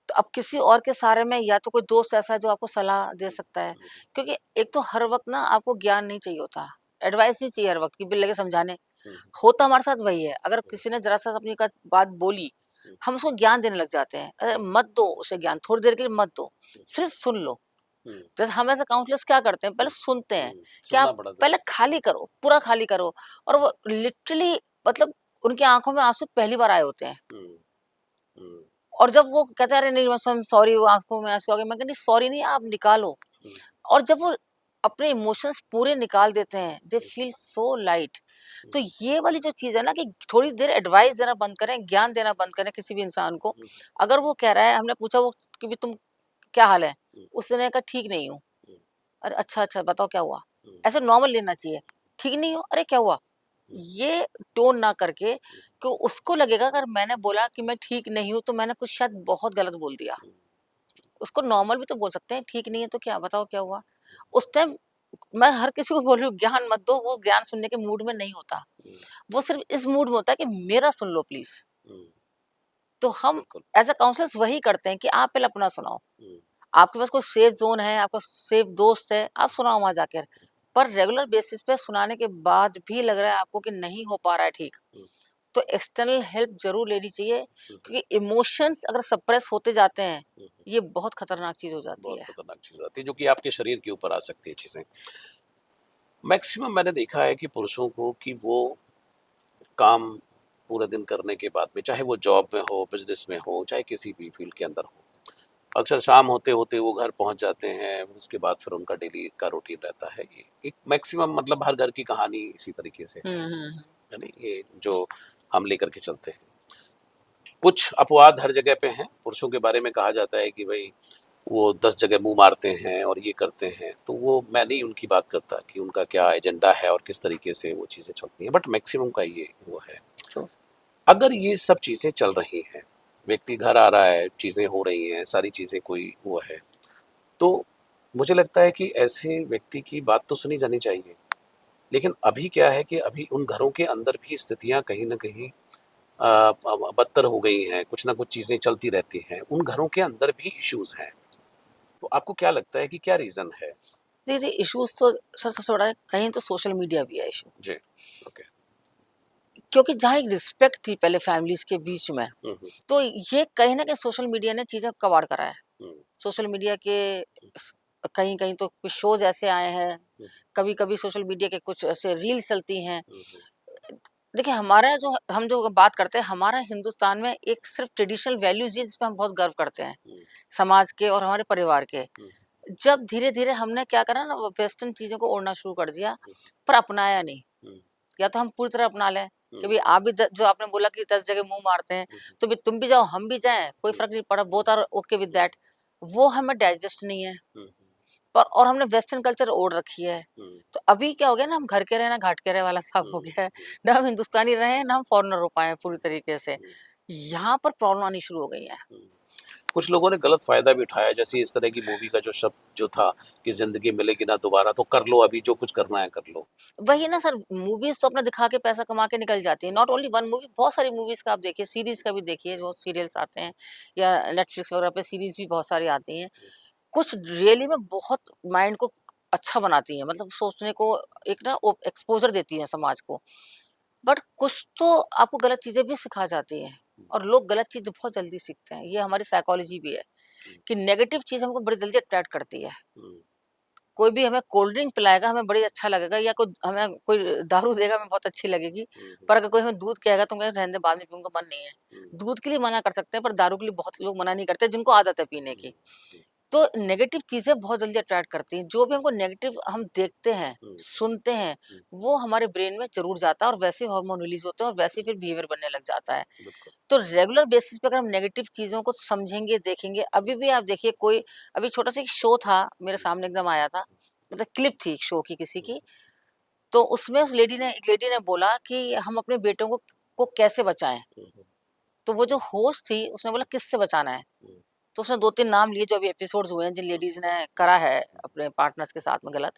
तो अब किसी और के सहारे में, या तो कोई दोस्त ऐसा है जो आपको सलाह दे हुँ, सकता है, हुँ, क्योंकि एक तो हर वक़्त ना आपको ज्ञान नहीं चाहिए होता, एडवाइस नहीं चाहिए हर वक़्त कि बिल लगे समझाने। हुँ, होता हमारे साथ वही है, अगर हुँ, किसी ने ज़रा-सा अपनी बात बोली, हुँ, हम उसको ज्ञान देने लग जाते हैं। अरे हुँ, मत दो उसे ज्ञान, थोड़ी देर के लिए मत दो, हुँ, सिर्फ़ सुन लो। हुँ, जैसे हम एज़ अ काउंसलर्स क्या करते हैं, पहले हुँ, सुनते हैं, हुँ, कि आप सुनना बड़ा पहले ज़रूरी खाली करो, पूरा खाली करो, और वो लिटरली, मतलब उनकी आँखों में आँसू पहली बार आए होते हैं। है। हुँ, हुँ, और जब वो कहते हैं, "अरे नहीं बस, आई एम सॉरी, वो आँखों में आँसू आ गए।" मैं कहा, "नहीं सॉरी नहीं, आप निकालो।" हुँ, और जब वो अपने इमोशंस पूरे निकाल देते हैं, दे हुँ, फील सो लाइट। हुँ, तो ये वाली जो चीज़ है ना, कि थोड़ी देर एडवाइस देना बंद करें, ज्ञान देना बंद करें किसी भी इंसान को। हुँ, अगर वो कह रहा है, हमने पूछा वो कि भी तुम क्या हाल है? हुँ, उसने कहा ठीक नहीं हूँ। हुँ, अरे अच्छा, अच्छा बताओ क्या हुआ? हुँ, ऐसे नॉर्मल लेना चाहिए। ठीक नहीं हो? अरे क्या हुआ? हुँ, ये टोन ना करके हुँ, कि उसको लगेगा अगर मैंने बोला कि मैं ठीक नहीं हूँ तो मैंने कुछ शायद बहुत गलत बोल दिया। हुँ, उसको नॉर्मल भी तो बोल सकते हैं, ठीक नहीं है तो क्या बताओ क्या हुआ? उस टाइम मैं हर किसी को बोल रही हूँ ज्ञान मत दो, वो ज्ञान सुनने के मूड में नहीं होता। हुँ, वो सिर्फ़ इस मूड में होता है कि मेरा सुन लो प्लीज़। हुँ, तो हम बिल्कुल। एज़ अ काउंसलर्स वही करते हैं कि आप पहले अपना सुनाओ। हुँ, आपके पास कोई सेफ ज़ोन है, आपका सेफ दोस्त है, आप सुनाओ वहाँ जाकर। पर रेगुलर बेसिस पे सुनाने के बाद भी लग रहा है आपको कि नहीं हो पा रहा है ठीक, हुँ, तो एक्सटर्नल हेल्प ज़रूर लेनी चाहिए हुँ, क्योंकि इमोशंस अगर सप्रेस होते जाते हैं, हुँ, हुँ। ये बहुत खतरनाक चीज़ हो जाती बहुत है। खतरनाक चीज़ हो जाती है, जो कि आपके शरीर के ऊपर आ सकती है चीज़ें। मैक्सिमम मैंने देखा है कि पुरुषों को कि वो काम पूरे दिन करने के बाद में, चाहे वो जॉब में हो, बिज़नेस में हो, चाहे किसी भी फ़ील्ड के अंदर हो, अक्सर शाम होते-होते वो घर पहुँच जाते हैं, उसके बाद फिर उनका डेली का रूटीन रहता है। ये एक मैक्सिमम मतलब हर घर की कहानी इसी तरीके से हुँ, हुँ, हुँ। है नहीं? ये जो हम लेकर के चलते हैं। कुछ अपवाद हर जगह पे हैं, पुरुषों के बारे में कहा जाता है कि भई वो 10 जगह मुँह मारते हैं और ये करते हैं, तो वो मैं नहीं उनकी बात करता कि उनका क्या एजेंडा है और किस तरीके से वो चीज़ें चलती हैं, बट मैक्सिमम का ये वो है। ट्रू। अगर ये सब चीज़ें चल रही हैं, व्यक्ति घर आ रहा है, चीज़ें हो रही हैं, सारी चीज़ें कोई वो है, तो मुझे लगता है कि ऐसे व्यक्ति की बात तो सुनी जानी चाहिए। लेकिन अभी क्या है कि अभी उन घरों के अंदर भी स्थितियाँ कहीं न कहीं बदतर हो गई हैं, कुछ न कुछ चीज़ें चलती रहती हैं, उन घरों के अंदर भी इश्यूज़ हैं। तो आपको क्या लगता है कि क्या रीज़न है? देखिए इश्यूज़ तो सर सबसे बड़ा है, कहीं तो सोशल मीडिया भी है इश्यू। जी, ओके। क्योंकि जहाँ एक रिस्पेक्ट थी पहले फैमिलीज़ के बीच में, हुँ, हुँ, तो ये कहीं न कहीं सोशल मीडिया ने चीज़ें कबाड़ करा है। हुँ, सोशल मीडिया के स कहीं-कहीं तो कुछ शोज़ ऐसे आए हैं, हुँ, कभी-कभी सोशल मीडिया के कुछ ऐसे रील्स चलती हैं। हुँ, हुँ, देखिए हमारा जो हम जो बात करते हैं, हमारा हिंदुस्तान में एक सिर्फ़ ट्रेडिशनल वैल्यूज़ ही है जिस पे हम बहुत गर्व करते हैं, हुँ, समाज के और हमारे परिवार के। हुँ, जब धीरे-धीरे हमने क्या करा ना वो वेस्टर्न चीज़ों को ओढ़ना शुरू कर दिया, हुँ, पर अपनाया नहीं। हुँ, या तो हम पूरी तरह अपना लें कि हुँ, भई आप भी द जो आपने बोला कि 10 जगह मुँह मारते हैं, हुँ, हुँ, तो भई तुम भी जाओ, हम भी जाएँ, कोई हुँ, फ़र्क नहीं पड़ा, both are okay with hmm, that. वो हमें डाइजेस्ट नहीं है। हुँ, पर और हमने वेस्टर्न कल्चर ओढ़ रखी है। हुँ, तो अभी क्या हो गया ना हम घर के रहे ना घाट के रहे वाला हिसाब हो हुँ, गया है। हुँ, ना हम हिंदुस्तानी रहे हैं, ना हम फॉरेनर हो पाए हैं पूरी तरीके से। हुँ, यहाँ पर प्रॉब्लम आनी शुरू हो गई है। हुँ। कुछ लोगों ने गलत फ़ायदा भी उठाया, जैसे इस तरह की मूवी का जो शब्द जो था कि ज़िंदगी मिलेगी ना दोबारा, तो कर लो अभी जो कुछ करना है कर लो। वही ना सर मूवीज़ तो अपना दिखा के पैसा कमा के निकल जाती है। नॉट ओनली वन मूवी बहुत सारी मूवीज़ का आप देखिए, सीरीज़ का भी देखिए जो सीरियल्स आते हैं या नेटफ्लिक्स वगैरह पे सीरीज़ भी बहुत सारी आती हैं। कुछ रियली में बहुत माइंड को अच्छा बनाती हैं, मतलब सोचने को एक ना ओ एक्सपोज़र देती हैं समाज को। बट कुछ तो आपको गलत चीज़ें भी सिखा जाती हैं हुँ, और लोग गलत चीज़ बहुत जल्दी सीखते हैं। ये हमारी साइकोलॉजी भी है हुँ, कि नेगेटिव चीज़ हमको बड़ी जल्दी अट्रैक्ट करती है। हुँ, कोई भी हमें कोल्ड ड्रिंक पिलाएगा, हमें बड़ी अच्छा लगेगा या कोई हमें कोई दारू देगा, हमें बहुत अच्छी लगेगी। हुँ, हुँ, पर अगर कोई हमें दूध कहेगा तो हम कहेंगे रहने दे बाद में पीऊँगा, मन नहीं है। हुँ, दूध के लिए मना कर सकते हैं पर दारू के लिए बहुत लोग मना नहीं करते जिनको आदत है पीने हुँ, की। तो नेगेटिव चीज़ें बहुत जल्दी अट्रैक्ट करती हैं। जो भी हमको नेगेटिव हम देखते हैं, हुँ, सुनते हैं, हुँ, वो हमारे ब्रेन में ज़रूर जाता है और वैसे ही हार्मोन रिलीज़ होते हैं और वैसे ही फिर बिहेवियर बनने लग जाता है। बिल्कुल। तो रेगुलर बेसिस पे अगर हम नेगेटिव चीज़ों को समझेंगे, देखेंगे, अभी भी आप देखिए कोई अभी छोटा-सा एक शो था, मेरे हुँ, सामने एकदम आया था, मतलब क्लिप थी एक शो की किसी हुँ, की, तो उसमें उस लेडी ने एक लेडी ने बोला कि हम अपने बेटों को कैसे बचाएँ? हुँ, हुँ, तो वो जो होस्ट थी, उसने बोला किससे बचाना है? हुँ, तो उसने 2-3 नाम लिए जो अभी एपिसोड्स हुए हैं, जिन हुँ, लेडीज़ ने हुँ, करा है अपने पार्टनर्स के साथ में गलत,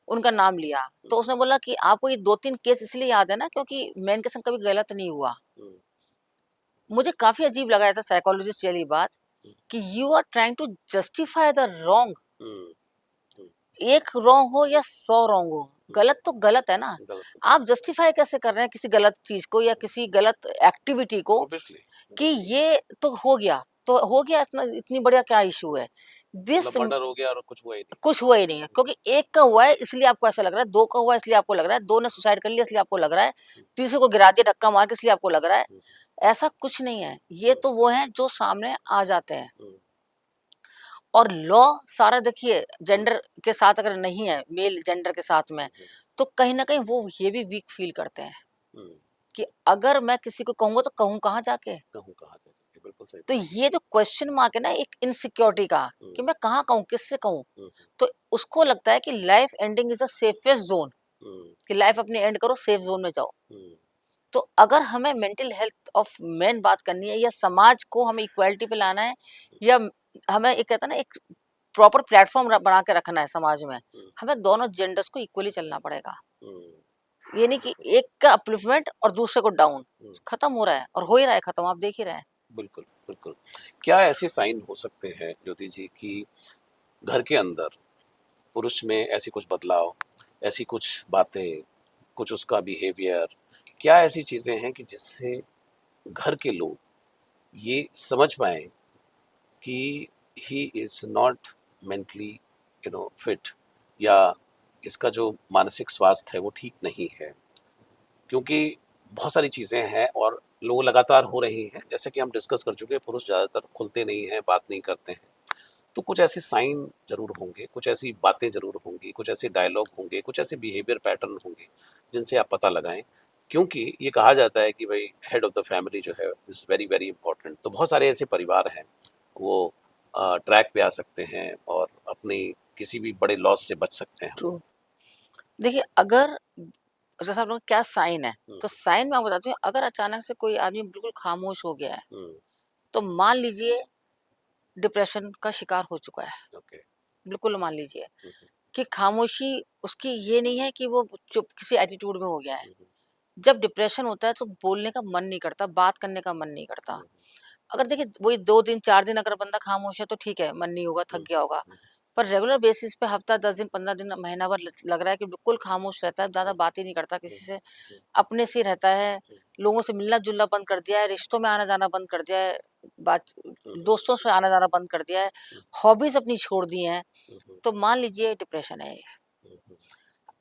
उनका नाम लिया। हुँ, तो उसने बोला कि आपको ये 2-3 केस इसलिए याद है ना क्योंकि मैं इनके संग कभी गलत नहीं हुआ। हुँ, मुझे काफ़ी अजीब लगा एज़ अ साइकोलॉजिस्ट वाली बात हुँ, कि you are trying to justify the wrong. Hmm, hmm, एक रॉन्ग हो या 100 रॉन्ग हो, हुँ, गलत तो गलत है ना। गलत तो आप गलत जस्टिफाई कैसे कर रहे हैं किसी गलत चीज़ को या है। किसी गलत एक्टिविटी को ऑब्वियसली, कि ऑब्वियसली ये तो हो गया, तो हो गया इतना इतनी बढ़िया क्या इश्यू है? दिस मतलब मर्डर हो गया और कुछ हुआ ही नहीं। कुछ हुआ ही नहीं है क्योंकि एक का हुआ है इसलिए आपको ऐसा लग रहा है, 2 का हुआ है इसलिए आपको लग रहा है, 2 ने सुसाइड कर लिया इसलिए आपको लग रहा है, हुँ, तीसरे को गिरा दिया धक्का मार के इसलिए आपको लग रहा है। हुँ, ऐसा कुछ नहीं है। ये हुँ, तो वो हैं जो सामने आ जाते हैं हुँ, और लॉ सारा देखिए हुँ, जेंडर के साथ अगर नहीं है, मेल जेंडर के साथ में, हुँ, हुँ, तो कहीं न कहीं वो ये भी वीक फ़ील करते हैं हुँ, कि अगर मैं किसी को कहूँगा तो कहूँ कहाँ जाके? कहूँ कहाँ जाके, बिल्कुल बिल्कुल सही तो बात। ये जो क्वेश्चन मार्क है ना एक इनसिक्योरिटी का कि हुँ, मैं कहाँ कहूँ, किससे कहूँ? हुँ, तो उसको लगता है कि life ending is the safest zone, hmm, कि लाइफ अपनी एंड करो, सेफ ज़ोन में जाओ। हुँ, तो अगर हमें मेंटल हेल्थ ऑफ मेन बात करनी है या समाज को हमें इक्वालिटी पे लाना है या हमें एक कहता है ना एक प्रॉपर प्लेटफॉर्म बना के रखना है समाज में, हुँ, हमें दोनों जेंडर्स को इक्वली चलना पड़ेगा। हुँ, ये नहीं कि बिल्कुल, एक का अपलिफ्टमेंट और दूसरे को डाउन। हुँ, खत्म हो रहा है और हो ही रहा है खत्म, आप देख ही रहे हैं। बिल्कुल, बिल्कुल। क्या ऐसे साइन हो सकते हैं ज्योति जी कि घर के अंदर पुरुष में ऐसी कुछ बदलाव, ऐसी कुछ बातें, कुछ उसका बिहेवियर, क्या ऐसी चीज़ें हैं कि जिससे घर के लोग ये समझ पाएँ कि he is not mentally fit, या इसका जो मानसिक स्वास्थ्य है वो ठीक नहीं है? क्योंकि बहुत सारी चीज़ें हैं और लोग लगातार हो रही हैं, जैसे कि हम डिस्कस कर चुके हैं, पुरुष ज़्यादातर खुलते नहीं हैं, बात नहीं करते हैं। तो कुछ ऐसे साइन ज़रूर होंगे, कुछ ऐसी बातें ज़रूर होंगी, कुछ ऐसे डायलॉग होंगे, कुछ ऐसे बिहेवियर पैटर्न होंगे, जिनसे आप पता लगाएँ। क्योंकि ये कहा जाता है कि भई हेड ऑफ़ द फैमिली जो है इज़ वेरी, वेरी इम्पोर्टेंट। तो बहुत सारे ऐसे परिवार हैं, वो ट्रैक पे आ सकते हैं और अपनी किसी भी बड़े लॉस से बच सकते हैं। ट्रू। देखिए अगर जैसा आप लोग क्या साइन है, हुँ, तो साइन मैं आपको बताती हूँ, अगर अचानक से कोई आदमी बिल्कुल खामोश हो गया है, हुँ, तो मान लीजिए डिप्रेशन का शिकार हो चुका है। ओके। बिल्कुल मान लीजिए हुँ, हुँ, कि खामोशी उसकी ये नहीं है कि वो चुप किसी एटीट्यूड में हो गया है। हुँ, हुँ, जब डिप्रेशन होता है तो बोलने का मन नहीं करता, बात करने का मन नहीं करता। हुँ, अगर देखिए वही 2 दिन 4 दिन अगर बंदा खामोश है तो ठीक है, मन नहीं होगा, थक हुँ, गया होगा। हुँ, पर रेगुलर बेसिस पे हफ्ता 10 दिन, 15 दिन, महीना भर लग रहा है कि बिल्कुल खामोश रहता है, ज़्यादा हुँ, बात ही नहीं करता हुँ, किसी से, हुँ, अपने से ही रहता है, हुँ, लोगों से मिलना-जुलना बंद कर दिया है, रिश्तों में आना-जाना बंद कर दिया है, बात हुँ, हुँ, दोस्तों से आना-जाना बंद कर दिया है, हुँ, हॉबीज़ अपनी छोड़ दी हैं, हुँ, हुँ, तो मान लीजिए डिप्रेशन है ये। हुँ, हुँ,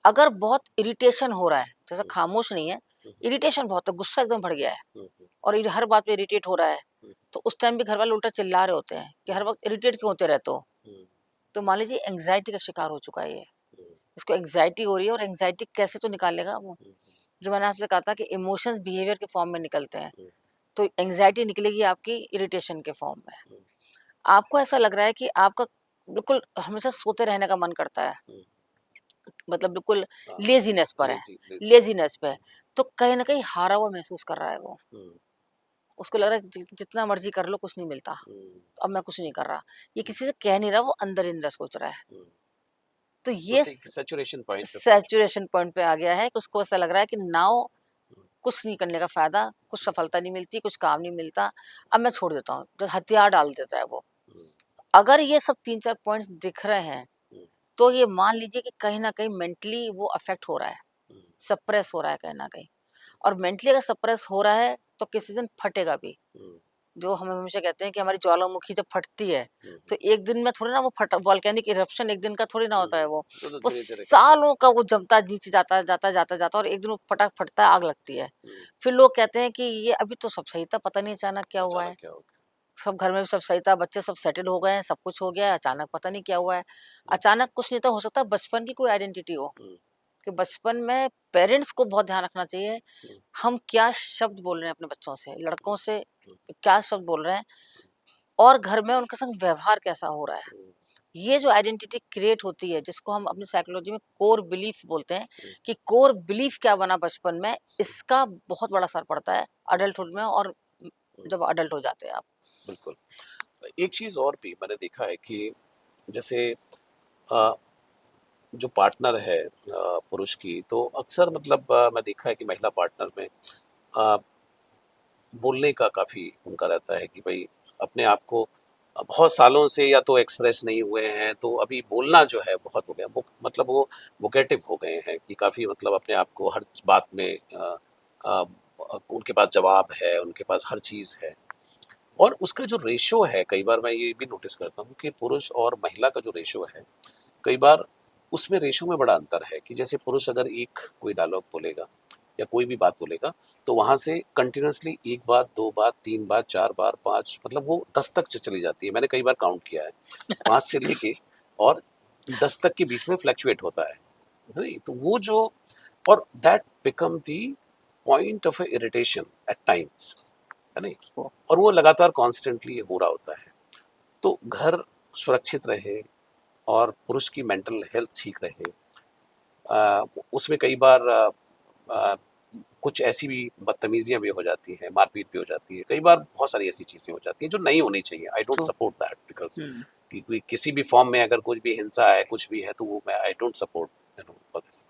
अगर बहुत इरिटेशन हो रहा है, जैसे हुँ, खामोश नहीं है, हुँ, इरिटेशन बहुत है, गुस्सा एकदम बढ़ गया है हुँ, हुँ, और हर बात पे इरिटेट हो रहा है, हुँ, तो उस टाइम भी घर वाले उल्टा चिल्ला रहे होते हैं कि हुँ, हर वक़्त इरिटेट क्यों होते रहते हो? हुँ, तो मान लीजिए एंग्ज़ायटी का शिकार हो चुका है ये। हुँ, इसको एंग्ज़ायटी हो रही है और एंग्ज़ायटी कैसे तो निकालेगा वो? हुँ, जो मैंने आपसे कहा था कि इमोशंस बिहेवियर के फॉर्म में निकलते हैं, हुँ, तो एंग्ज़ायटी निकलेगी आपकी इरिटेशन के फॉर्म में। हुँ, आपको ऐसा लग रहा है कि आपका बिल्कुल हमेशा सोते रहने का मन करता है, हुँ, मतलब बिल्कुल हाँ, लेज़ीनेस पर है, लेज़ी लेज़ी लेज़ीनेस पे है, तो कहीं न कहीं हारा हुआ महसूस कर रहा है वो। हुँ, उसको लग रहा है जितना मर्ज़ी कर लो कुछ नहीं मिलता, हुँ, अब मैं कुछ नहीं कर रहा। ये हुँ, किसी से कह नहीं रहा, वो अंदर ही अंदर सोच रहा है। हुँ, तो तो ये सैचुरेशन पॉइंट पे पहुँच चुका है। सैचुरेशन पॉइंट पे आ गया है कि उसको ऐसा लग रहा है कि नाउ हुँ, कुछ नहीं करने का फ़ायदा, कुछ हुँ, सफलता नहीं मिलती, कुछ काम नहीं मिलता, अब मैं छोड़ देता हूँ। तो हथियार डाल देता है वो। हुँ, अगर ये सब 3-4 पॉइंट्स दिख रहे हैं, हुँ, तो ये मान लीजिए कि कहीं न कहीं मेंटली वो अफ़ेक्ट हो रहा है, हुँ, सप्रेस हो रहा है कहीं न कहीं। और मेंटली अगर सप्रेस हो रहा है, तो किसी दिन फटेगा भी। हुँ, जो हम हमेशा कहते हैं कि हमारी ज्वालामुखी जब फटती है, हुँ, तो हुँ, एक दिन में थोड़ी ना वो फट वोल्केनिक इरप्शन एक दिन का थोड़ी ना हुँ, होता है हुँ, वो। वो तो वो धीरे-धीरे करके। सालों का वो जमता नीचे जाता है, जाता है, जाता है, जाता है और एक दिन वो फटा फटता है, आग लगती है। हुँ, फिर लोग कहते हैं कि ये अभी तो सब सही था, पता नहीं अचानक क्या हुआ अचानक है। क्या हो गया? सब घर में भी सब सही था, बच्चे सब सेटल हो गए हैं, सब कुछ हो गया है, अचानक पता नहीं क्या हुआ है। हुँ, अचानक कुछ नहीं तो हो सकता है बचपन की कोई आइडेंटिटी हो, हुँ, कि बचपन में पेरेंट्स को बहुत ध्यान रखना चाहिए, हुँ, हम क्या शब्द बोल रहे हैं अपने बच्चों से, हुँ, लड़कों से हुँ, क्या शब्द बोल रहे हैं और घर में उनके संग व्यवहार कैसा हो रहा है। हुँ, ये जो आइडेंटिटी क्रिएट होती है, जिसको हम अपनी साइकोलॉजी में कोर बिलीफ बोलते हैं, हुँ, कि कोर बिलीफ क्या बना बचपन में, इसका बहुत बड़ा असर पड़ता है हुँ, अडल्टहुड में और हुँ, जब अडल्ट हो जाते हैं आप। बिल्कुल। एक चीज़ और भी मैंने देखा है कि जैसे अ, जो पार्टनर है पुरुष की, तो अक्सर मतलब मैं देखा है कि महिला पार्टनर में अ, बोलने का काफ़ी उनका रहता है कि भई अपने आप को बहुत सालों से या तो एक्सप्रेस नहीं हुए हैं, तो अभी बोलना जो है बहुत हो गया। वो मतलब वो वोकेटिव हो गए हैं कि काफ़ी मतलब अपने आप को हर बात में अ, उनके पास जवाब है, उनके पास हर चीज़ है। और उसका जो रेशो है, कई बार मैं ये भी नोटिस करता हूँ कि पुरुष और महिला का जो रेशो है, कई बार उसमें रेशो में बड़ा अंतर है कि जैसे पुरुष अगर एक कोई डायलॉग बोलेगा या कोई भी बात बोलेगा, तो वहाँ से कंटिन्यूअसली 1 बात, 2 बात, 3 बात, 4 बार, 5 मतलब वो 10 तक चली जाती है। मैंने कई बार काउंट किया है। 5 से लेके और 10 तक के बीच में फ्लक्चुएट होता है। नहीं? तो वो जो और that become the point of irritation at times. है नहीं? वो और वो लगातार कॉन्स्टेंटली हो रहा होता है। तो घर सुरक्षित रहे और पुरुष की मेंटल हेल्थ ठीक रहे, उसमें कई बार अ, कुछ ऐसी भी बदतमीजियाँ भी हो जाती हैं, मारपीट भी हो जाती है, कई बार बहुत सारी ऐसी चीज़ें हो जाती हैं जो नहीं होनी चाहिए। I don't true. Support that because hmm. कि कोई किसी भी फॉर्म में अगर कुछ भी हिंसा है, कुछ भी है, तो वो मैं I don't support for this.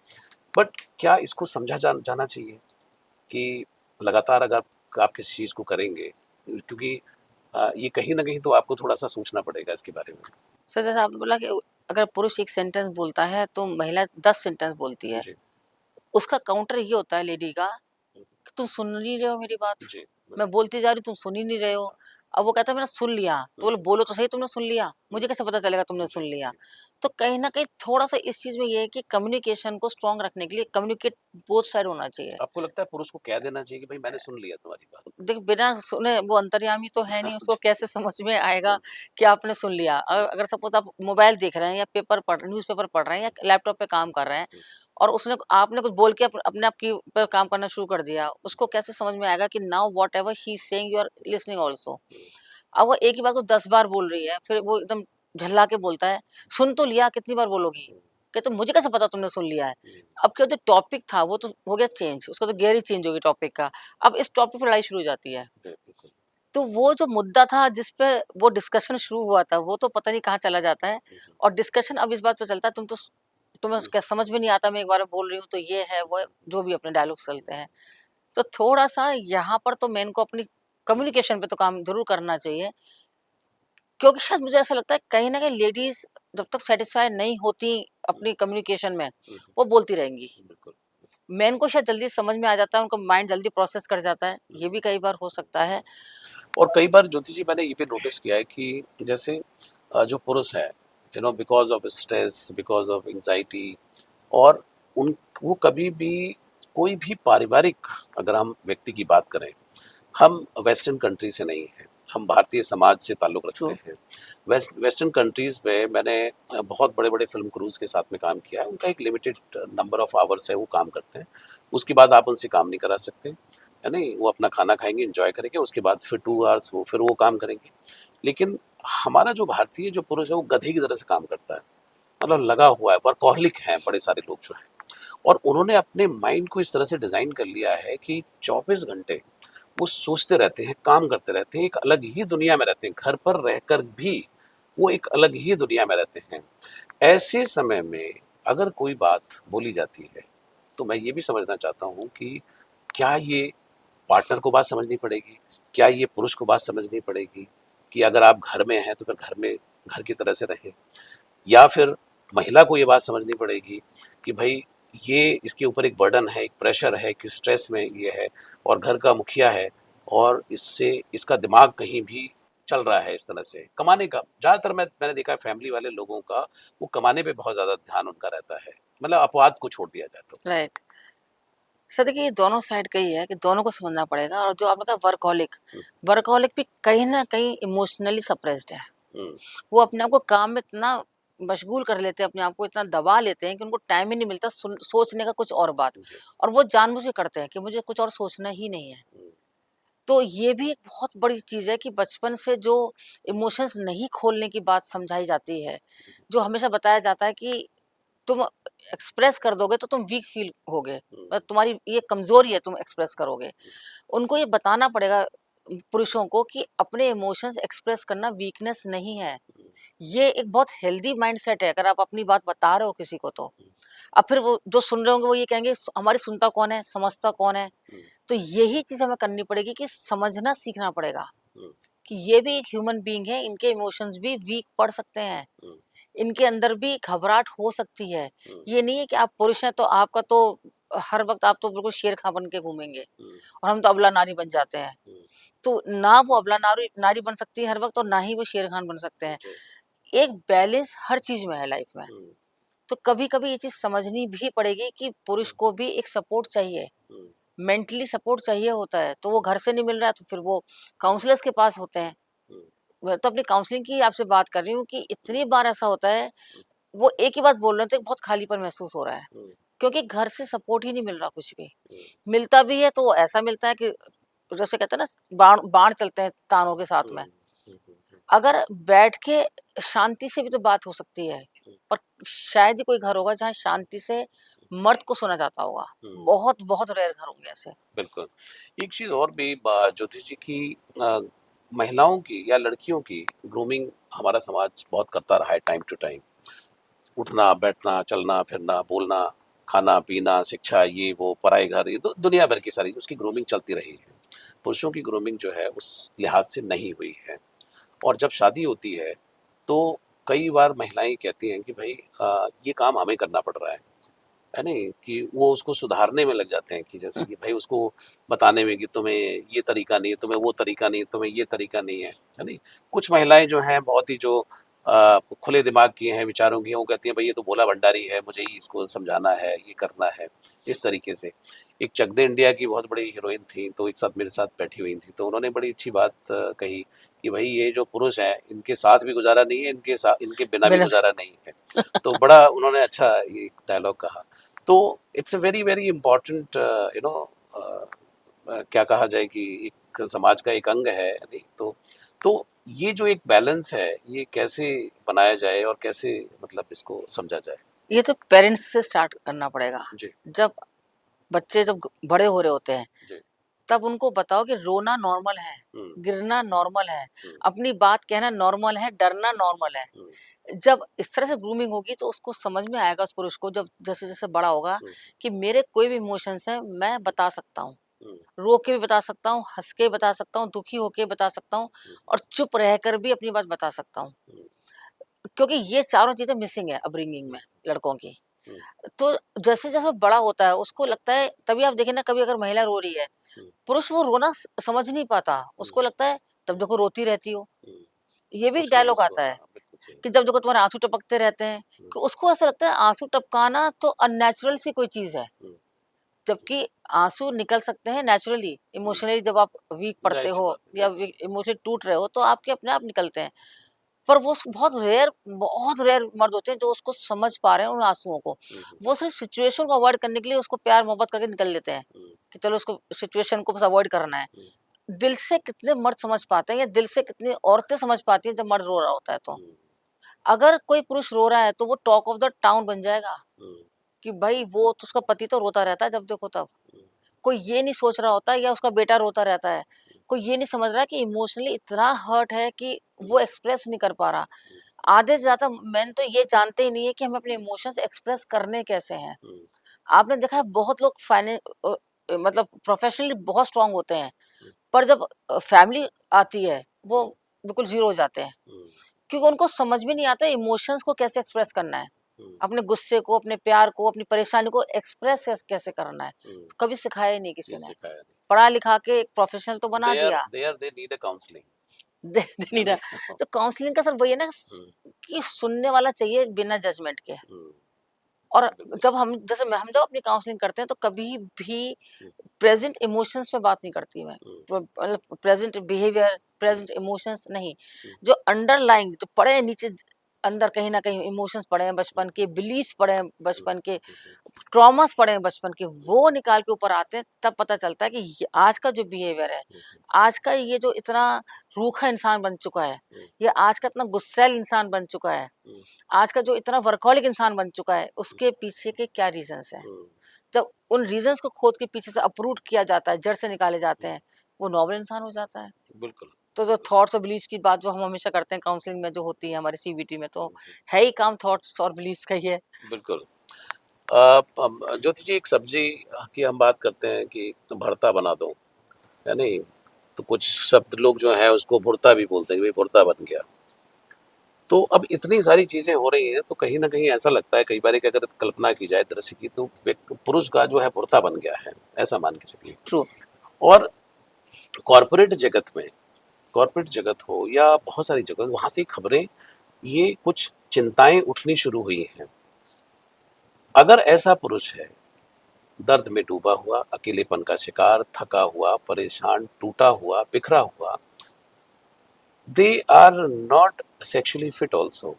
But क्या इसको समझा जाना चाहिए कि लगातार अगर आप किसी चीज़ को करेंगे, क्योंकि ये कहीं न कहीं तो आपको थोड़ा-सा सोचना पड़ेगा इसके बारे में। सर जैसा आपने बोला कि अगर पुरुष एक सेंटेंस बोलता है तो महिला 10 सेंटेंस बोलती है। जी, उसका काउंटर ये होता है लेडी का कि तुम सुन नहीं रहे हो मेरी बात। जी, मैं बिल्कुल। बोलती जा रही हूँ, तुम सुन ही नहीं रहे हो। अब वो कहता है मैंने सुन लिया। तो हुँ, बोले बोलो तो सही तुमने सुन लिया। हुँ, मुझे कैसे पता चलेगा तुमने जी, सुन लिया? जी। तो कहीं न कहीं थोड़ा-सा इस चीज़ में ये है कि कम्युनिकेशन को स्ट्रॉन्ग रखने के लिए कम्युनिकेट बोथ साइड होना चाहिए। आपको लगता है पुरुष को कह देना चाहिए कि भाई मैंने सुन लिया तुम्हारी बात? देखिए बिना सुने वो अंतर्यामी तो है नहीं, उसको जी, कैसे समझ में आएगा बिल्कुल। कि आपने सुन लिया। हुँ, अगर सपोज़ आप मोबाइल देख रहे हैं या न्यूज़पेपर पढ़ रहे हैं या लैपटॉप पे काम कर रहे हैं हुँ, और उसने आपने कुछ बोल के अपने आप की पे काम करना शुरू कर दिया, उसको कैसे समझ में आएगा कि now whatever she is saying you are listening also. Hmm, अब वो एक ही बात को 10 बार बोल रही है, फिर वो एकदम झल्ला के बोलता है, "सुन तो लिया, कितनी बार बोलोगी?" हुँ, कहते मुझे कैसे पता तुमने सुन लिया है? हुँ, अब क्या जो टॉपिक था वो तो हो गया चेंज, उसका तो गियर ही चेंज हो गया टॉपिक का। अब इस टॉपिक पे लड़ाई शुरू हो जाती है। जी, बिल्कुल। तो वो जो मुद्दा था जिस पे वो डिस्कशन शुरू हुआ था, वो तो पता नहीं कहाँ चला जाता है हुँ, हुँ, और डिस्कशन अब इस बात पे चलता है तुम्हें हुँ, क्या समझ में नहीं आता मैं एक बार बोल रही हूँ तो ये है, वो है, जो भी अपने डायलॉग्स चलते हैं। तो थोड़ा-सा यहाँ पर तो मेन को अपनी कम्युनिकेशन पे तो काम ज़रूर करना चाहिए, क्योंकि शायद मुझे ऐसा लगता है कहीं न कहीं लेडीज़ जब तक सैटिस्फाई नहीं होती हुँ, अपनी कम्युनिकेशन में, हुँ, वो बोलती रहेंगी। हुँ, बिल्कुल। मेन को शायद जल्दी समझ में आ जाता है, उनका माइंड जल्दी प्रोसेस कर जाता है, हुँ, ये भी कई बार हो सकता है। और कई बार ज्योति जी मैंने ये भी नोटिस किया है कि जैसे जो पुरुष है, because of stress, because of anxiety, और उन वो कभी भी कोई भी पारिवारिक, अगर हम व्यक्ति की बात करें, हम वेस्टर्न कंट्री से नहीं हैं, हम भारतीय समाज से ताल्लुक़ ट्रू, रखते हैं। वेस्टर्न कंट्रीज़ में मैंने बहुत बड़े-बड़े फ़िल्म क्रूज़ के साथ में काम किया है, उनका एक लिमिटेड नंबर ऑफ आवर्स है, वो काम करते हैं। उसके बाद आप उनसे काम नहीं करा सकते, है नहीं? वो अपना खाना खाएँगे, एन्जॉय करेंगे, उसके बाद फिर 2 आवर्स वो काम करेंगे। लेकिन हमारा जो भारतीय जो पुरुष है, वो गधे की तरह से काम करता है, मतलब लगा हुआ है, वर्कहॉलिक हैं बड़े सारे लोग जो हैं। और उन्होंने अपने माइंड को इस तरह से डिज़ाइन कर लिया है कि 24 घंटे वो सोचते रहते हैं, काम करते रहते हैं, एक अलग ही दुनिया में रहते हैं। घर पर रहकर भी वो एक अलग ही दुनिया में रहते हैं। ऐसे समय में अगर कोई बात बोली जाती है, तो मैं ये भी समझना चाहता हूँ कि क्या ये पार्टनर को बात समझनी पड़ेगी? क्या ये पुरुष को बात समझनी पड़ेगी कि अगर आप घर में हैं, तो फिर घर में घर की तरह से रहें? या फिर महिला को ये बात समझनी पड़ेगी कि भाई ये इसके ऊपर एक बर्डन है, एक प्रेशर है, कि स्ट्रेस में ये है और घर का मुखिया है, और इससे इसका दिमाग कहीं भी चल रहा है इस तरह से कमाने का। ज़्यादातर मैंने देखा है फैमिली वाले लोगों का, वो कमाने पे बहुत ज़्यादा ध्यान उनका रहता है, मतलब अपवाद को छोड़ दिया जाए तो। राइट। सर देखिए ये दोनों साइड का ही है कि दोनों को समझना पड़ेगा और जो आपने कहा वर्कहॉलिक, हुँ, वर्कहॉलिक भी कहीं न कहीं इमोशनली सप्रेस्ड है। हुँ, वो अपने आप को काम में इतना मशगूल कर लेते हैं, अपने आप को इतना दबा लेते हैं कि उनको टाइम ही नहीं मिलता सोचने का कुछ और बात। जी, और वो जानबूझ के करते हैं कि मुझे कुछ और सोचना ही नहीं है। हुँ, तो ये भी एक बहुत बड़ी चीज़ है कि बचपन से जो इमोशंस नहीं खोलने की बात समझाई जाती है, जो हमेशा बताया जाता है कि तुम एक्सप्रेस कर दोगे तो तुम वीक फील होगे, हुँ, तुम्हारी ये कमज़ोरी है तुम एक्सप्रेस करोगे। उनको ये बताना पड़ेगा पुरुषों को कि अपने इमोशंस एक्सप्रेस करना वीकनेस नहीं है। हुँ, ये एक बहुत हेल्दी माइंडसेट है अगर आप अपनी बात बता रहे हो किसी को तो। हुँ, अब फिर वो जो सुन रहे होंगे वो ये कहेंगे हमारी सुनता कौन है, समझता कौन है? हुँ, तो यही चीज़ हमें करनी पड़ेगी कि समझना सीखना पड़ेगा हुँ, कि ये भी एक ह्यूमन बीइंग है, इनके इमोशंस भी वीक पड़ सकते हैं। हुँ, इनके अंदर भी घबराहट हो सकती है। हुँ, ये नहीं है कि आप पुरुष हैं तो आपका तो हर वक़्त आप तो बिल्कुल शेर खां बन के घूमेंगे हुँ, और हम तो अबला नारी बन जाते हैं। हुँ, तो ना वो अबला नारी नारी बन सकती है हर वक़्त और ना ही वो शेर खान बन सकते हैं। जी, एक बैलेंस हर चीज़ में है लाइफ़ में। हुँ, तो कभी-कभी ये चीज़ समझनी भी पड़ेगी कि पुरुष हुँ, को भी एक सपोर्ट चाहिए, हुँ, मेंटली सपोर्ट चाहिए होता है। तो वो हुँ, घर से नहीं मिल रहा है तो फिर वो हुँ, काउंसलर्स के पास होते हैं। हुँ, मैं तो अपनी काउंसलिंग की आपसे बात कर रही हूँ कि हुँ, इतनी बार ऐसा होता है, हुँ, वो एक ही बात बोल रहे थे, बहुत खालीपन महसूस हो रहा है। हुँ, क्योंकि घर से सपोर्ट ही नहीं मिल रहा कुछ भी। हुँ, मिलता भी है तो वो ऐसा मिलता है कि जैसे कहते हैं ना, बाण बाण चलते हैं तानों के साथ हुँ, में। हुँ, हुँ, हुँ, अगर बैठ के शांति से भी तो बात हो सकती है, हुँ, पर शायद ही कोई घर होगा जहाँ शांति से मर्द को सुना जाता होगा। हुँ, बहुत, बहुत रेयर घर होंगे ऐसे। बिल्कुल। एक चीज़ और भी ज्योतिष जी की अ, महिलाओं की या लड़कियों की ग्रूमिंग हमारा समाज बहुत करता रहा है टाइम टू टाइम। उठना, बैठना, चलना, फिरना, बोलना, खाना-पीना, शिक्षा, ये वो, पराए घर, ये तो दुनिया भर की सारी उसकी ग्रूमिंग चलती रही है। पुरुषों की ग्रूमिंग जो है उस लिहाज से नहीं हुई है। और जब शादी होती है तो कई बार महिलाएं कहती हैं कि भाई ये काम हमें करना पड़ रहा है नहीं, कि वो उसको सुधारने में लग जाते हैं कि जैसे कि भाई उसको बताने में कि तुम्हें ये तरीका नहीं है, तुम्हें वो तरीका नहीं है, तुम्हें ये तरीका नहीं है नहीं। कुछ महिलाएं जो हैं बहुत ही जो खुले दिमाग की हैं, विचारों की हैं, वो कहती हैं भाई ये तो भोला भंडारी है, मुझे ही इसको समझाना है, ये करना है, इस तरीके से। एक चक दे इंडिया की बहुत बड़ी हीरोइन थी, तो एक साथ मेरे साथ बैठी हुई थी, तो उन्होंने बड़ी अच्छी बात कही कि भाई ये जो पुरुष हैं इनके साथ भी गुजारा नहीं है, इनके साथ इनके बिना भी बिना गुजारा नहीं है। तो बड़ा उन्होंने अच्छा ये डायलॉग कहा। तो it's a very very important you know क्या कहा जाए कि एक समाज का एक अंग है नहीं। तो ये जो एक बैलेंस है ये कैसे बनाया जाए और कैसे मतलब इसको समझा जाए? ये तो पेरेंट्स से स्टार्ट करना पड़ेगा। जी, जब बच्चे जब बड़े हो रहे होते हैं, जी। तब उनको बताओ कि रोना नॉर्मल है, हुँ, गिरना नॉर्मल है, हुँ, अपनी बात कहना नॉर्मल है, डरना नॉर्मल है। हुँ, जब इस तरह से ग्रूमिंग होगी तो उसको समझ में आएगा, उस पुरुष को, जब जैसे-जैसे बड़ा होगा, हुँ, कि मेरे कोई भी इमोशंस हैं मैं बता सकता हूँ। हुँ, रो के भी बता सकता हूँ, हँस के बता सकता हूँ, दुखी होके बता सकता हूँ हुँ, और चुप रहकर भी अपनी बात बता सकता हूँ। हुँ, क्योंकि ये चारों चीज़ें मिसिंग है अपब्रिंगिंग हुँ, में लड़कों की। हुँ, तो जैसे-जैसे बड़ा होता है उसको लगता है, तभी आप देखें ना, कभी अगर महिला रो रही है, हुँ, पुरुष वो रोना समझ नहीं पाता। हुँ, उसको लगता है तब देखो रोती रहती हो। हुँ। ये भी एक उसको डायलॉग उसको आता है हाँ, बिल्कुल सही। कि जब देखो तुम्हारे आँसू टपकते रहते हैं, हुँ, कि उसको ऐसा लगता है आँसू टपकाना तो अननेचुरल सी कोई चीज़ है। हुँ, जबकि आँसू निकल सकते हैं नेचुरली, हुँ, इमोशनली जब आप वीक पड़ते ज़ाहिर-सी हो बात है, या ज़ाहिर-सी बात इमोशनली टूट रहे हो तो आपके अपने आप निकलते हैं। पर वो बहुत रेयर मर्द होते हैं जो उसको समझ पा रहे हैं उन आँसुओं को। है। हुँ, हुँ, वो सिर्फ़ सिचुएशन को अवॉइड करने के लिए उसको प्यार-मोहब्बत करके निकल लेते हैं, हुँ, कि चलो इसको सिचुएशन को बस अवॉइड करना है। हुँ, दिल से कितने मर्द समझ पाते हैं या दिल से कितनी औरतें समझ पाती हैं जब मर्द रो रहा होता है तो। हुँ, अगर कोई पुरुष रो रहा है तो वो टॉक ऑफ द टाउन बन जाएगा, हुँ, कि भाई वो तो उसका पति तो रोता रहता है जब देखो तब। हुँ, कोई ये नहीं सोच रहा होता या उसका बेटा रोता रहता है। कोई ये नहीं समझ रहा कि इमोशनली इतना हर्ट है कि हुँ, वो एक्सप्रेस नहीं कर पा रहा। हुँ, आधे से ज़्यादा मेन तो ये जानते ही नहीं है कि हमें अपने इमोशंस एक्सप्रेस करने कैसे हैं। हुँ, आपने देखा है बहुत लोग मतलब प्रोफेशनली बहुत स्ट्रॉन्ग होते हैं, हुँ, पर जब फैमिली आती है, वो हुँ, बिल्कुल ज़ीरो हो जाते हैं। हुँ, क्योंकि उनको समझ में नहीं आता इमोशंस को कैसे एक्सप्रेस करना है। हुँ, अपने गुस्से को, अपने प्यार को, अपनी परेशानी को एक्सप्रेस कैसे करना है। हुँ, कभी सिखाया ही नहीं किसी ये ने। सिखाया नहीं। पढ़ा-लिखा के एक प्रोफेशनल तो बना दिया। दे नीड अ काउंसलिंग दे है नहीं रहा। नहीं? तो काउंसलिंग का सर वही है ना, हुँ, कि सुनने वाला चाहिए बिना जजमेंट के। हुँ, और बिल्कुल। जब हम जैसे मैं हम जब अपनी काउंसलिंग करते हैं तो कभी भी हुँ, प्रेज़ेंट इमोशंस पे बात नहीं करती मैं। हुँ, मतलब प्रेज़ेंट बिहेवियर, हुँ, प्रेज़ेंट इमोशंस नहीं। हुँ, जो अंडरलाइंग जो पड़े हैं नीचे, अंदर कहीं न कहीं इमोशंस पड़े हैं हुँ, बचपन के, बिलीफ्स पड़े हैं हुँ, बचपन के, हुँ, हुँ, ट्रॉमास पड़े हैं बचपन के, हुँ, वो निकाल के ऊपर आते हैं, तब पता चलता है कि ये आज का जो बिहेवियर है, हुँ, हुँ, आज का ये जो इतना रूखा इंसान बन चुका है, हुँ, या आज का इतना गुस्सैल इंसान बन चुका है, हुँ, आज का जो इतना वर्कहॉलिक इंसान बन चुका है, हुँ, उसके पीछे के क्या रीज़न्स हैं? हुँ, जब उन रीज़न्स को खोद के पीछे से अप्रूट किया जाता है, जड़ से निकाले जाते हुँ, हैं, वो नॉर्मल इंसान हो जाता है। बिल्कुल, तो जो बिल्कुल। थॉट्स और बिलीफ्स की बात जो हम हमेशा करते हैं काउंसलिंग में जो होती है हमारे सीबीटी में, तो हुँ, हुँ, है ही काम थॉट्स और बिलीफ्स का ही है। बिल्कुल। ज्योति जी एक सब्ज़ी की हम बात करते हैं कि भरता बना दो, है नहीं? तो कुछ शब्द लोग जो हैं उसको भुर्ता भी बोलते हैं कि भई भुर्ता बन गया। तो अब इतनी सारी चीज़ें हो रही हैं तो कहीं न कहीं ऐसा लगता है कई बार कि अगर कल्पना की जाए दृश्य की तो एक पुरुष का जो है भुर्ता बन गया है, ऐसा मान के चलिए। ट्रू। और कॉर्पोरेट जगत में कॉर्पोरेट जगत हो या बहुत सारी जगह वहाँ से खबरें ये कुछ चिंताएँ उठनी शुरू हुई हैं। अगर ऐसा पुरुष है, दर्द में डूबा हुआ, अकेलेपन का शिकार, थका हुआ, परेशान, टूटा हुआ, बिखरा हुआ, they are not sexually fit also,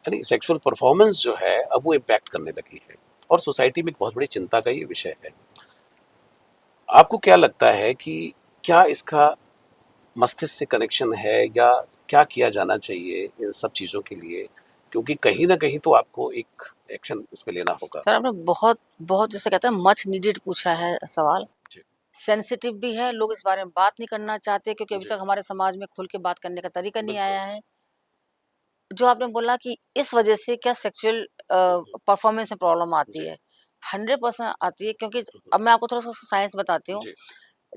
यानी सेक्सुअल परफॉर्मेंस जो है अब वो इम्पैक्ट करने लगी है और सोसाइटी में एक बहुत बड़ी चिंता का ये विषय है। आपको क्या लगता है कि क्या इसका मस्तिष्क से कनेक्शन है या क्या किया जाना चाहिए इन सब चीज़ों के लिए? क्योंकि कहीं न कहीं तो आपको एक एक्शन इस पे लेना होगा। सर आपने बहुत बहुत जैसे कहते हैं मच नीडेड पूछा है सवाल। जी, सेंसिटिव भी है, लोग इस बारे में बात नहीं करना चाहते क्योंकि अभी जी, तक हमारे समाज में खुल के बात करने का तरीका नहीं बिल्कुल। आया है। जो आपने बोला कि इस वजह से क्या सेक्सुअल हुँ, हुँ। परफॉर्मेंस में प्रॉब्लम आती जी, है। 100% आती है क्योंकि हुँ, हुँ। अब मैं आपको थोड़ा-सा साइंस बताती हूँ। जी,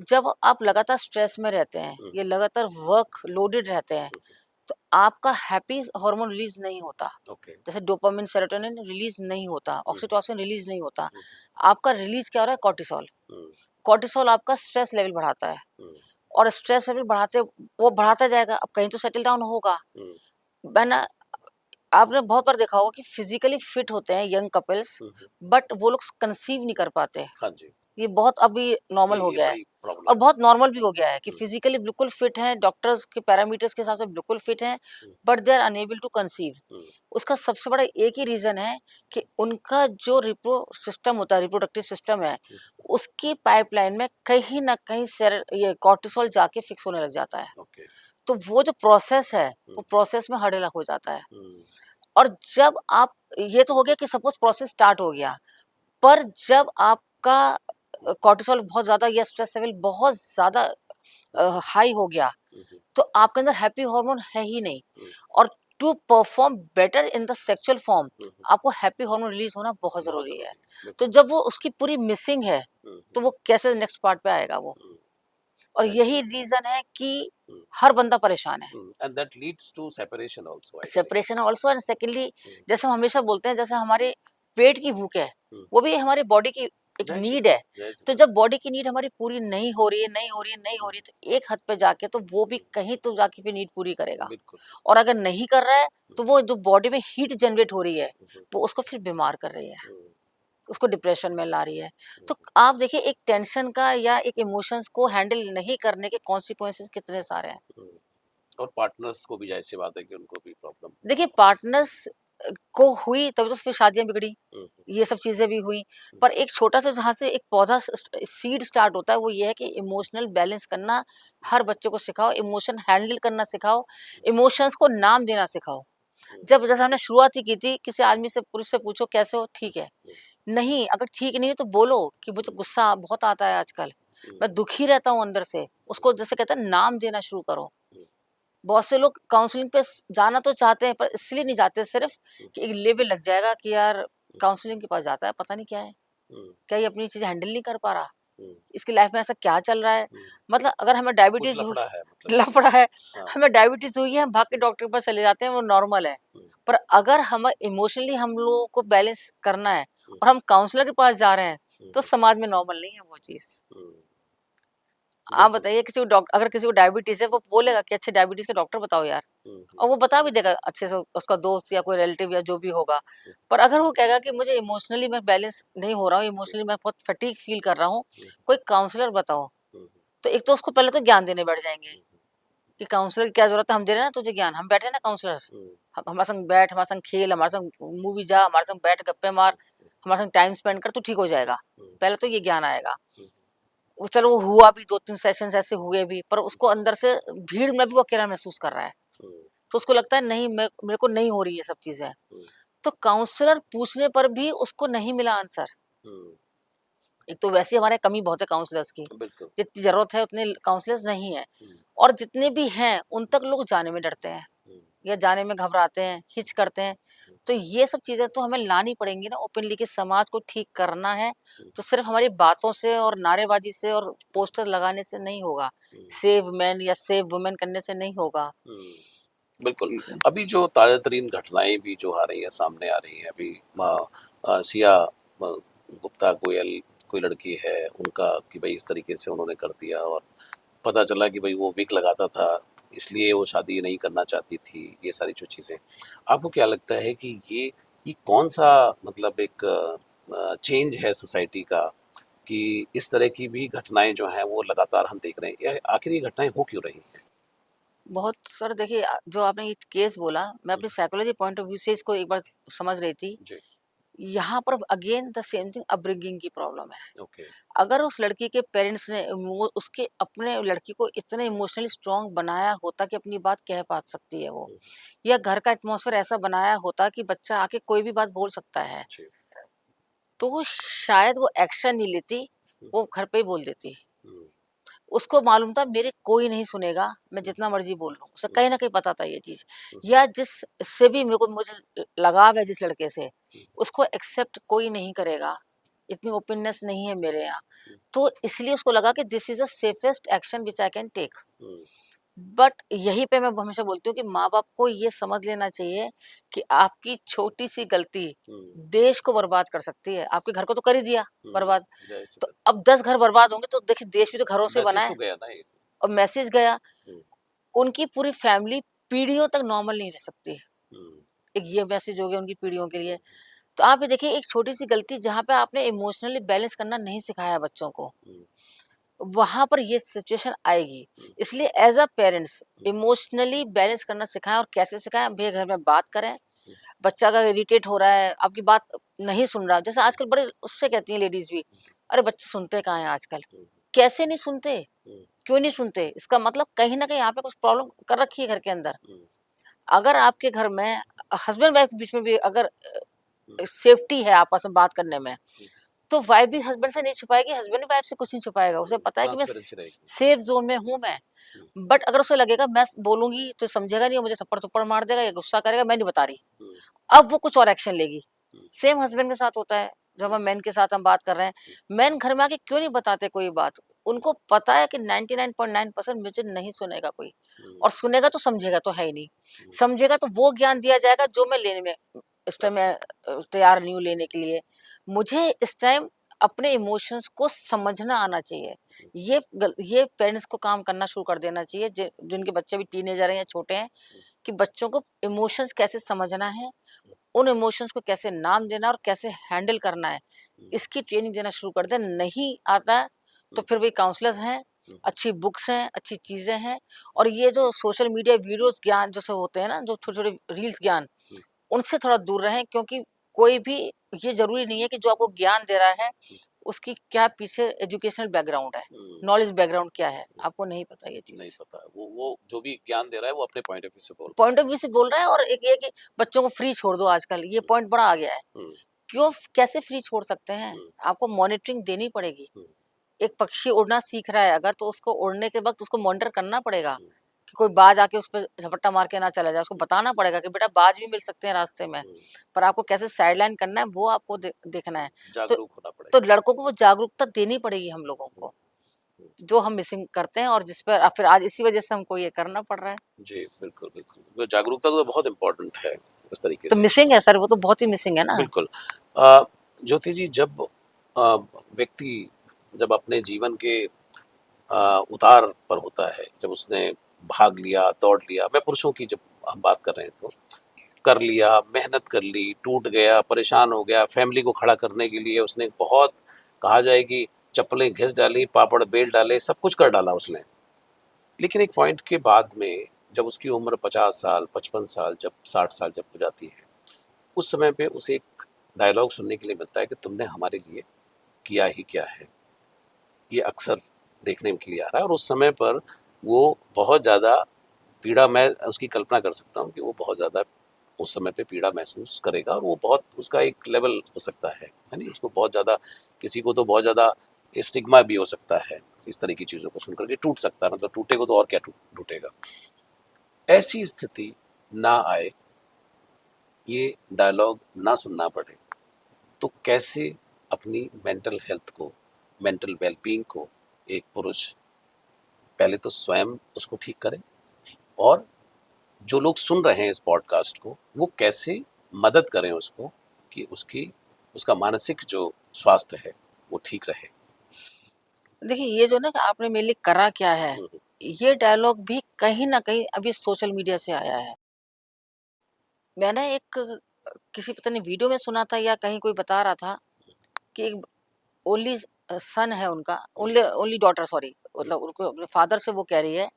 जब आप लगातार स्ट्रेस में रहते हैं, हुँ, या हुँ, लगातार वर्क लोडेड रहते हैं, हुँ, हुँ। तो आपका हैप्पी हार्मोन रिलीज़ नहीं होता। ओके। जैसे डोपामाइन, सेरोटोनिन रिलीज़ नहीं होता, हुँ, हुँ, ऑक्सीटोसिन रिलीज़ नहीं होता। हुँ, आपका रिलीज़ क्या हो रहा है? कॉर्टिसोल। हुँ, कॉर्टिसोल आपका स्ट्रेस लेवल बढ़ाता है, हुँ, और स्ट्रेस लेवल बढ़ाते वो बढ़ाता जाएगा, अब कहीं तो सेटल डाउन होगा। हुँ, वरना आपने बहुत बार देखा होगा कि फिजिकली फिट होते हैं young couples, hmm, hmm. But वो लोग कंसीव नहीं कर पाते। हाँ जी, ये बहुत अभी नॉर्मल हो ये गया है, बड़ी प्रॉब्लम और है। बहुत नॉर्मल भी हो गया है कि हुँ, फिजिकली बिल्कुल फिट हैं, डॉक्टर्स के पैरामीटर्स के हिसाब से बिल्कुल फिट हैं, hmm, but they are unable to conceive. Hmm, उसका सबसे बड़ा एक ही रीजन है कि उनका जो रिप्रो सिस्टम होता है, रिप्रोडक्टिव सिस्टम है, हुँ, उसकी पाइपलाइन में कहीं ना कहीं ये कॉर्टिसोल जाके फिक्स होने लग जाता है। ओके। तो वो जो प्रोसेस है, हुँ, वो प्रोसेस में हर्डल हो जाता है। हुँ, और जब आप, ये तो हो गया कि सपोज प्रोसेस स्टार्ट हो गया, पर जब आपका हुँ, कॉर्टिसोल बहुत ज़्यादा या स्ट्रेस लेवल बहुत ज़्यादा हुँ, हाई हो गया, हुँ, हुँ, तो आपके अंदर हैप्पी हार्मोन है ही नहीं। हुँ, और to perform better in the sexual form, हुँ, हुँ। आपको हैप्पी हार्मोन रिलीज होना बहुत बहुत ज़रूरी है। ज़रूरी है, तो बिल्कुल। जब वो उसकी पूरी मिसिंग है, हुँ, तो हुँ, वो कैसे नेक्स्ट पार्ट पे आएगा वो? हुँ, और यही एक्चुअली रीज़न है कि हुँ, हर बंदा परेशान है। Hmm, and that leads to separation also I think. Separation also, and secondly, hmm, जैसे हम हमेशा बोलते हैं, जैसे हमारे पेट की भूख है, हुँ, वो भी हमारी बॉडी की एक ज़ाहिर-सी नीड बात है। है, ज़ाहिर-सी तो बात जब बॉडी की नीड हमारी पूरी नहीं हो रही है, नहीं हो रही है, नहीं है। हो हुँ, रही है, तो एक हद पे जाके तो वो भी हुँ, कहीं तो जाके फिर नीड पूरी करेगा। बिल्कुल। और अगर नहीं कर रहा है, हुँ, तो वो जो बॉडी में हीट जनरेट हो रही है, हुँ, हुँ, वो उसको फिर बीमार कर रही है, हुँ, उसको डिप्रेशन में ला रही है। हुँ, तो आप देखिए, एक टेंशन का या एक इमोशंस को हैंडल नहीं करने के कॉन्सिक्वेंसेस कितने सारे हैं। हुँ। और पार्टनर्स को भी ज़ाहिर-सी बात है कि उनको भी प्रॉब्लम देखिए, पार्टनर्स को हुई तभी तो फिर शादियाँ बिगड़ी, हुँ, हुँ, ये सब चीज़ें भी हुई। हुँ, पर एक छोटा-सा जहाँ से एक पौधा सीड स्टार्ट होता है, वो ये है कि इमोशनल बैलेंस करना हर बच्चे को सिखाओ, इमोशन हैंडल करना सिखाओ, इमोशंस को नाम देना सिखाओ। हुँ, जब जैसे हमने शुरुआत ही की थी, किसी आदमी से, पुरुष से पूछो कैसे हो? हुँ, ठीक है। हुँ, नहीं, अगर ठीक नहीं है तो बोलो कि मुझे हुँ, गुस्सा बहुत आता है आजकल, हुँ, मैं दुखी रहता हूँ अंदर से। हुँ, उसको जैसे कहते हैं नाम देना शुरू करो। हुँ, बहुत से लोग काउंसलिंग पे जाना तो चाहते हैं, पर इसलिए नहीं जाते सिर्फ हुँ, कि एक लेवल लग जाएगा कि यार हुँ, काउंसलिंग के पास जाता है, पता नहीं क्या है, हुँ, क्या ये अपनी चीज़ हैंडल नहीं कर पा रहा, हुँ, इसकी लाइफ में ऐसा क्या चल रहा है। हुँ। मतलब अगर हमें कुछ डायबिटीज हुई, लफड़ा है मतलब कि लफड़ा है, हाँ, हमें डायबिटीज हुई है, हम भाग के डॉक्टर के पास चले जाते हैं, वो नॉर्मल है। हुँ, पर अगर हम इमोशनली हम लोगों को बैलेंस करना है, हुँ, और हम काउंसलर के पास जा रहे हैं, हुँ, तो हुँ, समाज में नॉर्मल नहीं है वो चीज़। हुँ, आप बिल्कुल। बताइए, किसी को अगर किसी को डायबिटीज है, वो बोलेगा कि अच्छे डायबिटीज के डॉक्टर बताओ यार। हुँ, हुँ, और वो बता भी देगा अच्छे से, उसका दोस्त या कोई रिलेटिव या जो भी होगा। हुँ, पर अगर वो कहेगा कि मुझे इमोशनली मैं बैलेंस नहीं हो रहा हूँ, हुँ, इमोशनली मैं बहुत फटीग फील कर रहा हूँ, हुँ, कोई काउंसलर बताओ। हुँ, तो एक तो उसको पहले तो ज्ञान देने बैठ जाएँगे हुँ, कि काउंसलर की क्या ज़रूरत है, हम दे रहे हैं ना तुझे ज्ञान, हम बैठे हैं ना काउंसलर्स। हुँ, हम हमारे संग बैठ, हमारे संग खेल, हमारे संग मूवी जा, हमारे संग बैठ, गप्पे मार, हुँ, हमारे संग टाइम स्पेंड कर, तू ठीक हो जाएगा। हुँ, पहले तो ये ज्ञान आएगा। हुँ, वो चलो वो हुआ भी, 2-3 सेशंस ऐसे हुए भी, पर उसको अंदर से भीड़ में भी वो अकेला महसूस कर रहा है। हुँ, तो उसको लगता है नहीं, मैं, मेरे को नहीं हो रही ये सब चीज़ें। हुँ, तो काउंसलर पूछने पर भी उसको नहीं मिला आंसर। हुँ, एक तो वैसे ही हमारे कमी बहुत है काउंसलर्स की, बिल्कुल। जितनी ज़रूरत है उतने काउंसलर्स नहीं हैं। हुँ, और जितने भी हैं, उन तक लोग जाने में डरते हैं, हुँ, या जाने में घबराते हैं, हिच करते हैं। हुँ, तो ये सब चीज़ें तो हमें लानी पड़ेंगी ना ओपनली, कि समाज को ठीक करना है, हुँ, तो सिर्फ़ हमारी बातों से और नारेबाज़ी से और हुँ, पोस्टर लगाने से नहीं होगा। हुँ, सेव मेन या सेव वुमेन करने से नहीं होगा। हुँ, बिल्कुल। जी, जी। अभी जो ताज़ा-तरीन घटनाएँ भी जो आ रही हैं, सामने आ रही हैं अभी सिया गुप्ता गोयल कोई लड़की है, उनका कि भई इस तरीके से उन्होंने कर दिया और पता चला कि भई वो विग लगाता था, इसलिए वो शादी नहीं करना चाहती थी, ये सारी जो चीज़ें। आपको क्या लगता है कि ये कौन-सा मतलब एक चेंज है सोसाइटी का कि इस तरह की भी घटनाएँ जो हैं वो लगातार हम देख रहे हैं? आखिर ये घटनाएँ हो क्यों रही हैं? बहुत सर देखिए, जो आपने ये केस बोला, मैं हुँ, अपनी साइकोलॉजी पॉइंट ऑफ व्यू से इसको एक बार समझ रही थी। जी। यहाँ पर again the same thing upbringing की प्रॉब्लम है। ओके। अगर उस लड़की के पेरेंट्स ने वो उसके अपने लड़की को इतने इमोशनली स्ट्रांग बनाया होता कि अपनी बात कह पा सकती है वो, हुँ, या घर का एटमॉस्फेयर ऐसा बनाया होता कि बच्चा आके कोई भी बात बोल सकता है, जी। तो वो शायद वो एक्शन नहीं लेती, हुँ, वो घर पे ही बोल देती। हुँ, उसको मालूम था मेरे कोई नहीं सुनेगा, मैं हुँ, जितना मर्ज़ी बोल लूँ। उसे हुँ, कहीं न कहीं पता था ये चीज़। हुँ, या जिससे भी मुझे लगाव है जिस लड़के से, हुँ, उसको एक्सेप्ट कोई नहीं करेगा, इतनी ओपननेस नहीं है मेरे यहाँ। हुँ, तो इसलिए उसको लगा कि this is the safest action which I can take. Hmm, but यहीं पे मैं हमेशा बोलती हूँ कि माँ-बाप को ये समझ लेना चाहिए कि आपकी छोटी-सी गलती हुँ, देश को बर्बाद कर सकती है। आपके घर को तो कर ही दिया हुँ, बर्बाद, ज़ाहिर-सी तो बात। अब 10 घर बर्बाद होंगे तो देखिए देश भी तो घरों से बना मैसेज तो है, गया ना एक। और मैसेज गया। हुँ, उनकी पूरी फैमिली पीढ़ियों तक नॉर्मल नहीं रह सकती। हुँ, एक ये मैसेज हो गया उनकी पीढ़ियों के हुँ, लिए। तो आप ये देखिए एक छोटी-सी गलती जहाँ पे आपने इमोशनली बैलेंस करना नहीं सिखाया बच्चों को, हुँ, वहाँ पर ये सिचुएशन आएगी। हुँ, इसलिए as a parents hmm, emotionally balance करना सिखाएँ, और कैसे सिखाएँ? भैया घर में बात करें, हुँ, बच्चा अगर इरिटेट हो रहा है, आपकी बात नहीं सुन रहा, जैसे हुँ, आजकल बड़े उससे कहती हैं लेडीज़ भी, "अरे बच्चे सुनते कहाँ हैं आजकल?" हुँ, कैसे नहीं सुनते? हुँ, क्यों नहीं सुनते? इसका मतलब कहीं न कहीं आपने कुछ प्रॉब्लम कर रखी है घर के अंदर। हुँ, अगर आपके घर में हस्बैंड वाइफ के बीच में भी अगर हुँ, सेफ्टी है आपस में बात करने में, हुँ, तो वाइफ भी हस्बैंड से नहीं छुपाएगी, हस्बैंड भी वाइफ से कुछ नहीं छुपाएगा। उसे हुँ, पता है कि मैं ट्रांसपेरेंसी रहेगी। सेफ ज़ोन में हूँ मैं। हुँ, बट अगर उसे लगेगा मैं बोलूँगी तो समझेगा नहीं, वो मुझे थप्पड़-थप्पड़ मार देगा या गुस्सा करेगा, मैं नहीं बता रही। हुँ, अब वो कुछ और एक्शन लेगी। हुँ, सेम हस्बैंड के साथ होता है, जब हुँ, हम मेन के साथ हम बात कर रहे हैं। हुँ, मेन घर में आके क्यों नहीं बताते कोई बात? उनको पता है कि 99.9% मुझे नहीं सुनेगा कोई, हुँ, और सुनेगा तो समझेगा तो है ही नहीं। हुँ, समझेगा तो वो ज्ञान दिया जाएगा जो मैं लेने में इस टाइम मैं अच्छा। तैयार नहीं हूँ लेने के लिए। मुझे इस टाइम अपने इमोशंस को समझना आना चाहिए। हुँ, ये पेरेंट्स को काम करना शुरू कर देना चाहिए, जिनके बच्चे भी टीनेजर हैं या छोटे हैं, हुँ, कि बच्चों को इमोशंस कैसे समझना है, हुँ, उन इमोशंस को कैसे नाम देना और कैसे हैंडल करना है, हुँ, इसकी ट्रेनिंग देना शुरू कर दें। नहीं आता है, तो हुँ, फिर वही काउंसलर्स हैं, हुँ, अच्छी बुक्स हैं, अच्छी चीज़ें हैं, और ये जो सोशल मीडिया वीडियोज़ ज्ञान जैसे होते हैं ना, जो छोटे-छोटे रील्स ज्ञान, हुँ, उनसे थोड़ा दूर रहें, क्योंकि कोई भी ये ज़रूरी नहीं है कि जो आपको ज्ञान दे रहा है, हुँ, उसकी क्या पीछे एजुकेशनल बैकग्राउंड है, हुँ, नॉलेज बैकग्राउंड क्या है, हुँ, आपको नहीं पता ये नहीं चीज़। पता। वो जो भी ज्ञान दे रहा है वो अपने पॉइंट ऑफ व्यू से बोल रहा पॉइंट ऑफ व्यू से बोल रहा है, और एक ये है कि बच्चों को फ्री छोड़ दो आजकल, ये है। पॉइंट बड़ा आ गया है। हुँ, हुँ, क्यों कैसे फ्री छोड़ सकते हैं? हुँ, आपको मॉनिटरिंग देनी पड़ेगी। हुँ, एक पक्षी उड़ना सीख रहा है अगर, तो उसको उड़ने के वक़्त उसको मॉनिटर करना पड़ेगा हुँ, कि कोई बाज आके उस पे झपट्टा मार के ना चला जाए। उसको बताना पड़ेगा कि बेटा बाज भी मिल सकते हैं रास्ते में, हुँ, पर आपको कैसे साइडलाइन करना है वो आपको देखना हुँ, है। तो जागरूक होना तो पड़ेगा। लड़कों को वो जागरूकता देनी पड़ेगी हम लोगों हुँ, को, हुँ, जो हम मिसिंग करते हैं, और जिस पर फिर आज इसी वज़ह से हमको ये करना पड़ रहा है। जी, बिल्कुल, बिल्कुल। वो जागरूकता तो बहुत इम्पोर्टेंट है इस तरीके तो से। मिसिंग है सर, वो तो बहुत ही मिसिंग है ना। बिल्कुल। अ, ज्योति जी, जब व्यक्ति जब अपने जीवन के उतार पर होता है, जब उसने भाग लिया, दौड़ लिया, मैं पुरुषों की जब हम बात कर रहे हैं तो, कर लिया, मेहनत कर ली, टूट गया, परेशान हो गया, फैमिली को खड़ा करने के लिए उसने बहुत, कहा जाए कि चप्पलें घिस डाली, पापड़ बेल डाले, सब कुछ कर डाला उसने। लेकिन एक पॉइंट के बाद में जब उसकी उम्र 50 साल, 55 साल, जब 60 साल जब हो जाती है, उस समय पे उसे एक डायलॉग सुनने के लिए मिलता है कि तुमने हमारे लिए किया ही क्या है। ये अक्सर देखने के लिए आ रहा है, और उस समय पर वो बहुत ज़्यादा पीड़ा, मैं उसकी कल्पना कर सकता हूँ कि वो बहुत ज़्यादा उस समय पे पीड़ा महसूस करेगा, और वो बहुत, उसका एक लेवल हो सकता है नहीं? उसको बहुत ज़्यादा, किसी को तो बहुत ज़्यादा स्टिग्मा भी हो सकता है, इस तरह की चीज़ों को सुनकर के टूट सकता है, मतलब टूटेगा तो और क्या टूटेगा। ऐसी स्थिति ना आए, ये डायलॉग ना सुनना पड़े, तो कैसे अपनी मेंटल हेल्थ को, मेंटल वेलबींग को एक पुरुष पहले तो स्वयं उसको ठीक करे, और जो लोग सुन रहे हैं इस पॉडकास्ट को, वो कैसे मदद करें उसको कि उसका मानसिक जो स्वास्थ्य है वो ठीक रहे। देखिए ये जो ना कि आपने मेरे लिए करा क्या है, हम्म, ये डायलॉग भी कहीं न कहीं अभी सोशल मीडिया से आया है। मैंने एक किसी पता नहीं वीडियो में सुना था या कहीं कोई बता रहा था कि एक ओनली सन है उनका, हम्म, ओनली ओनली डॉटर सॉरी, हम्म, मतलब उनको अपने फादर से वो कह रही है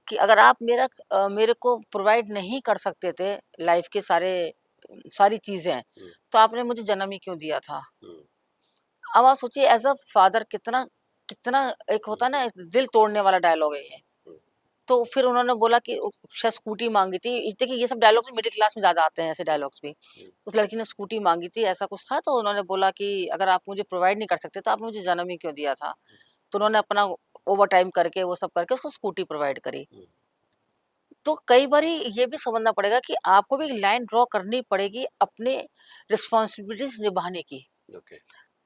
कि अगर आप मेरे को प्रोवाइड नहीं कर सकते थे लाइफ के सारे सारी चीज़ें हैं, हुँ, तो आपने मुझे जन्म ही क्यों दिया था? हुँ, अब आप सोचिए एज़ अ फादर कितना कितना एक हुँ, होता है ना, एक दिल तोड़ने वाला डायलॉग है ये। हुँ, तो फिर उन्होंने बोला कि शायद स्कूटी माँगी थी। देखिए ये सब डायलॉग्स मिडिल क्लास में ज़्यादा आते हैं, ऐसे डायलॉग्स भी। हुँ, उस लड़की ने स्कूटी माँगी थी, ऐसा कुछ था, तो उन्होंने बोला कि अगर आप मुझे प्रोवाइड नहीं कर सकते तो आपने मुझे जन्म ही क्यों दिया था? तो उन्होंने अपना ओवरटाइम करके वो सब करके उसको स्कूटी प्रोवाइड करी। हुँ, तो कई बारी ये भी समझना पड़ेगा कि आपको भी एक लाइन ड्रॉ करनी पड़ेगी अपने रिस्पॉन्सिबिलिटीज़ निभाने की। ओके।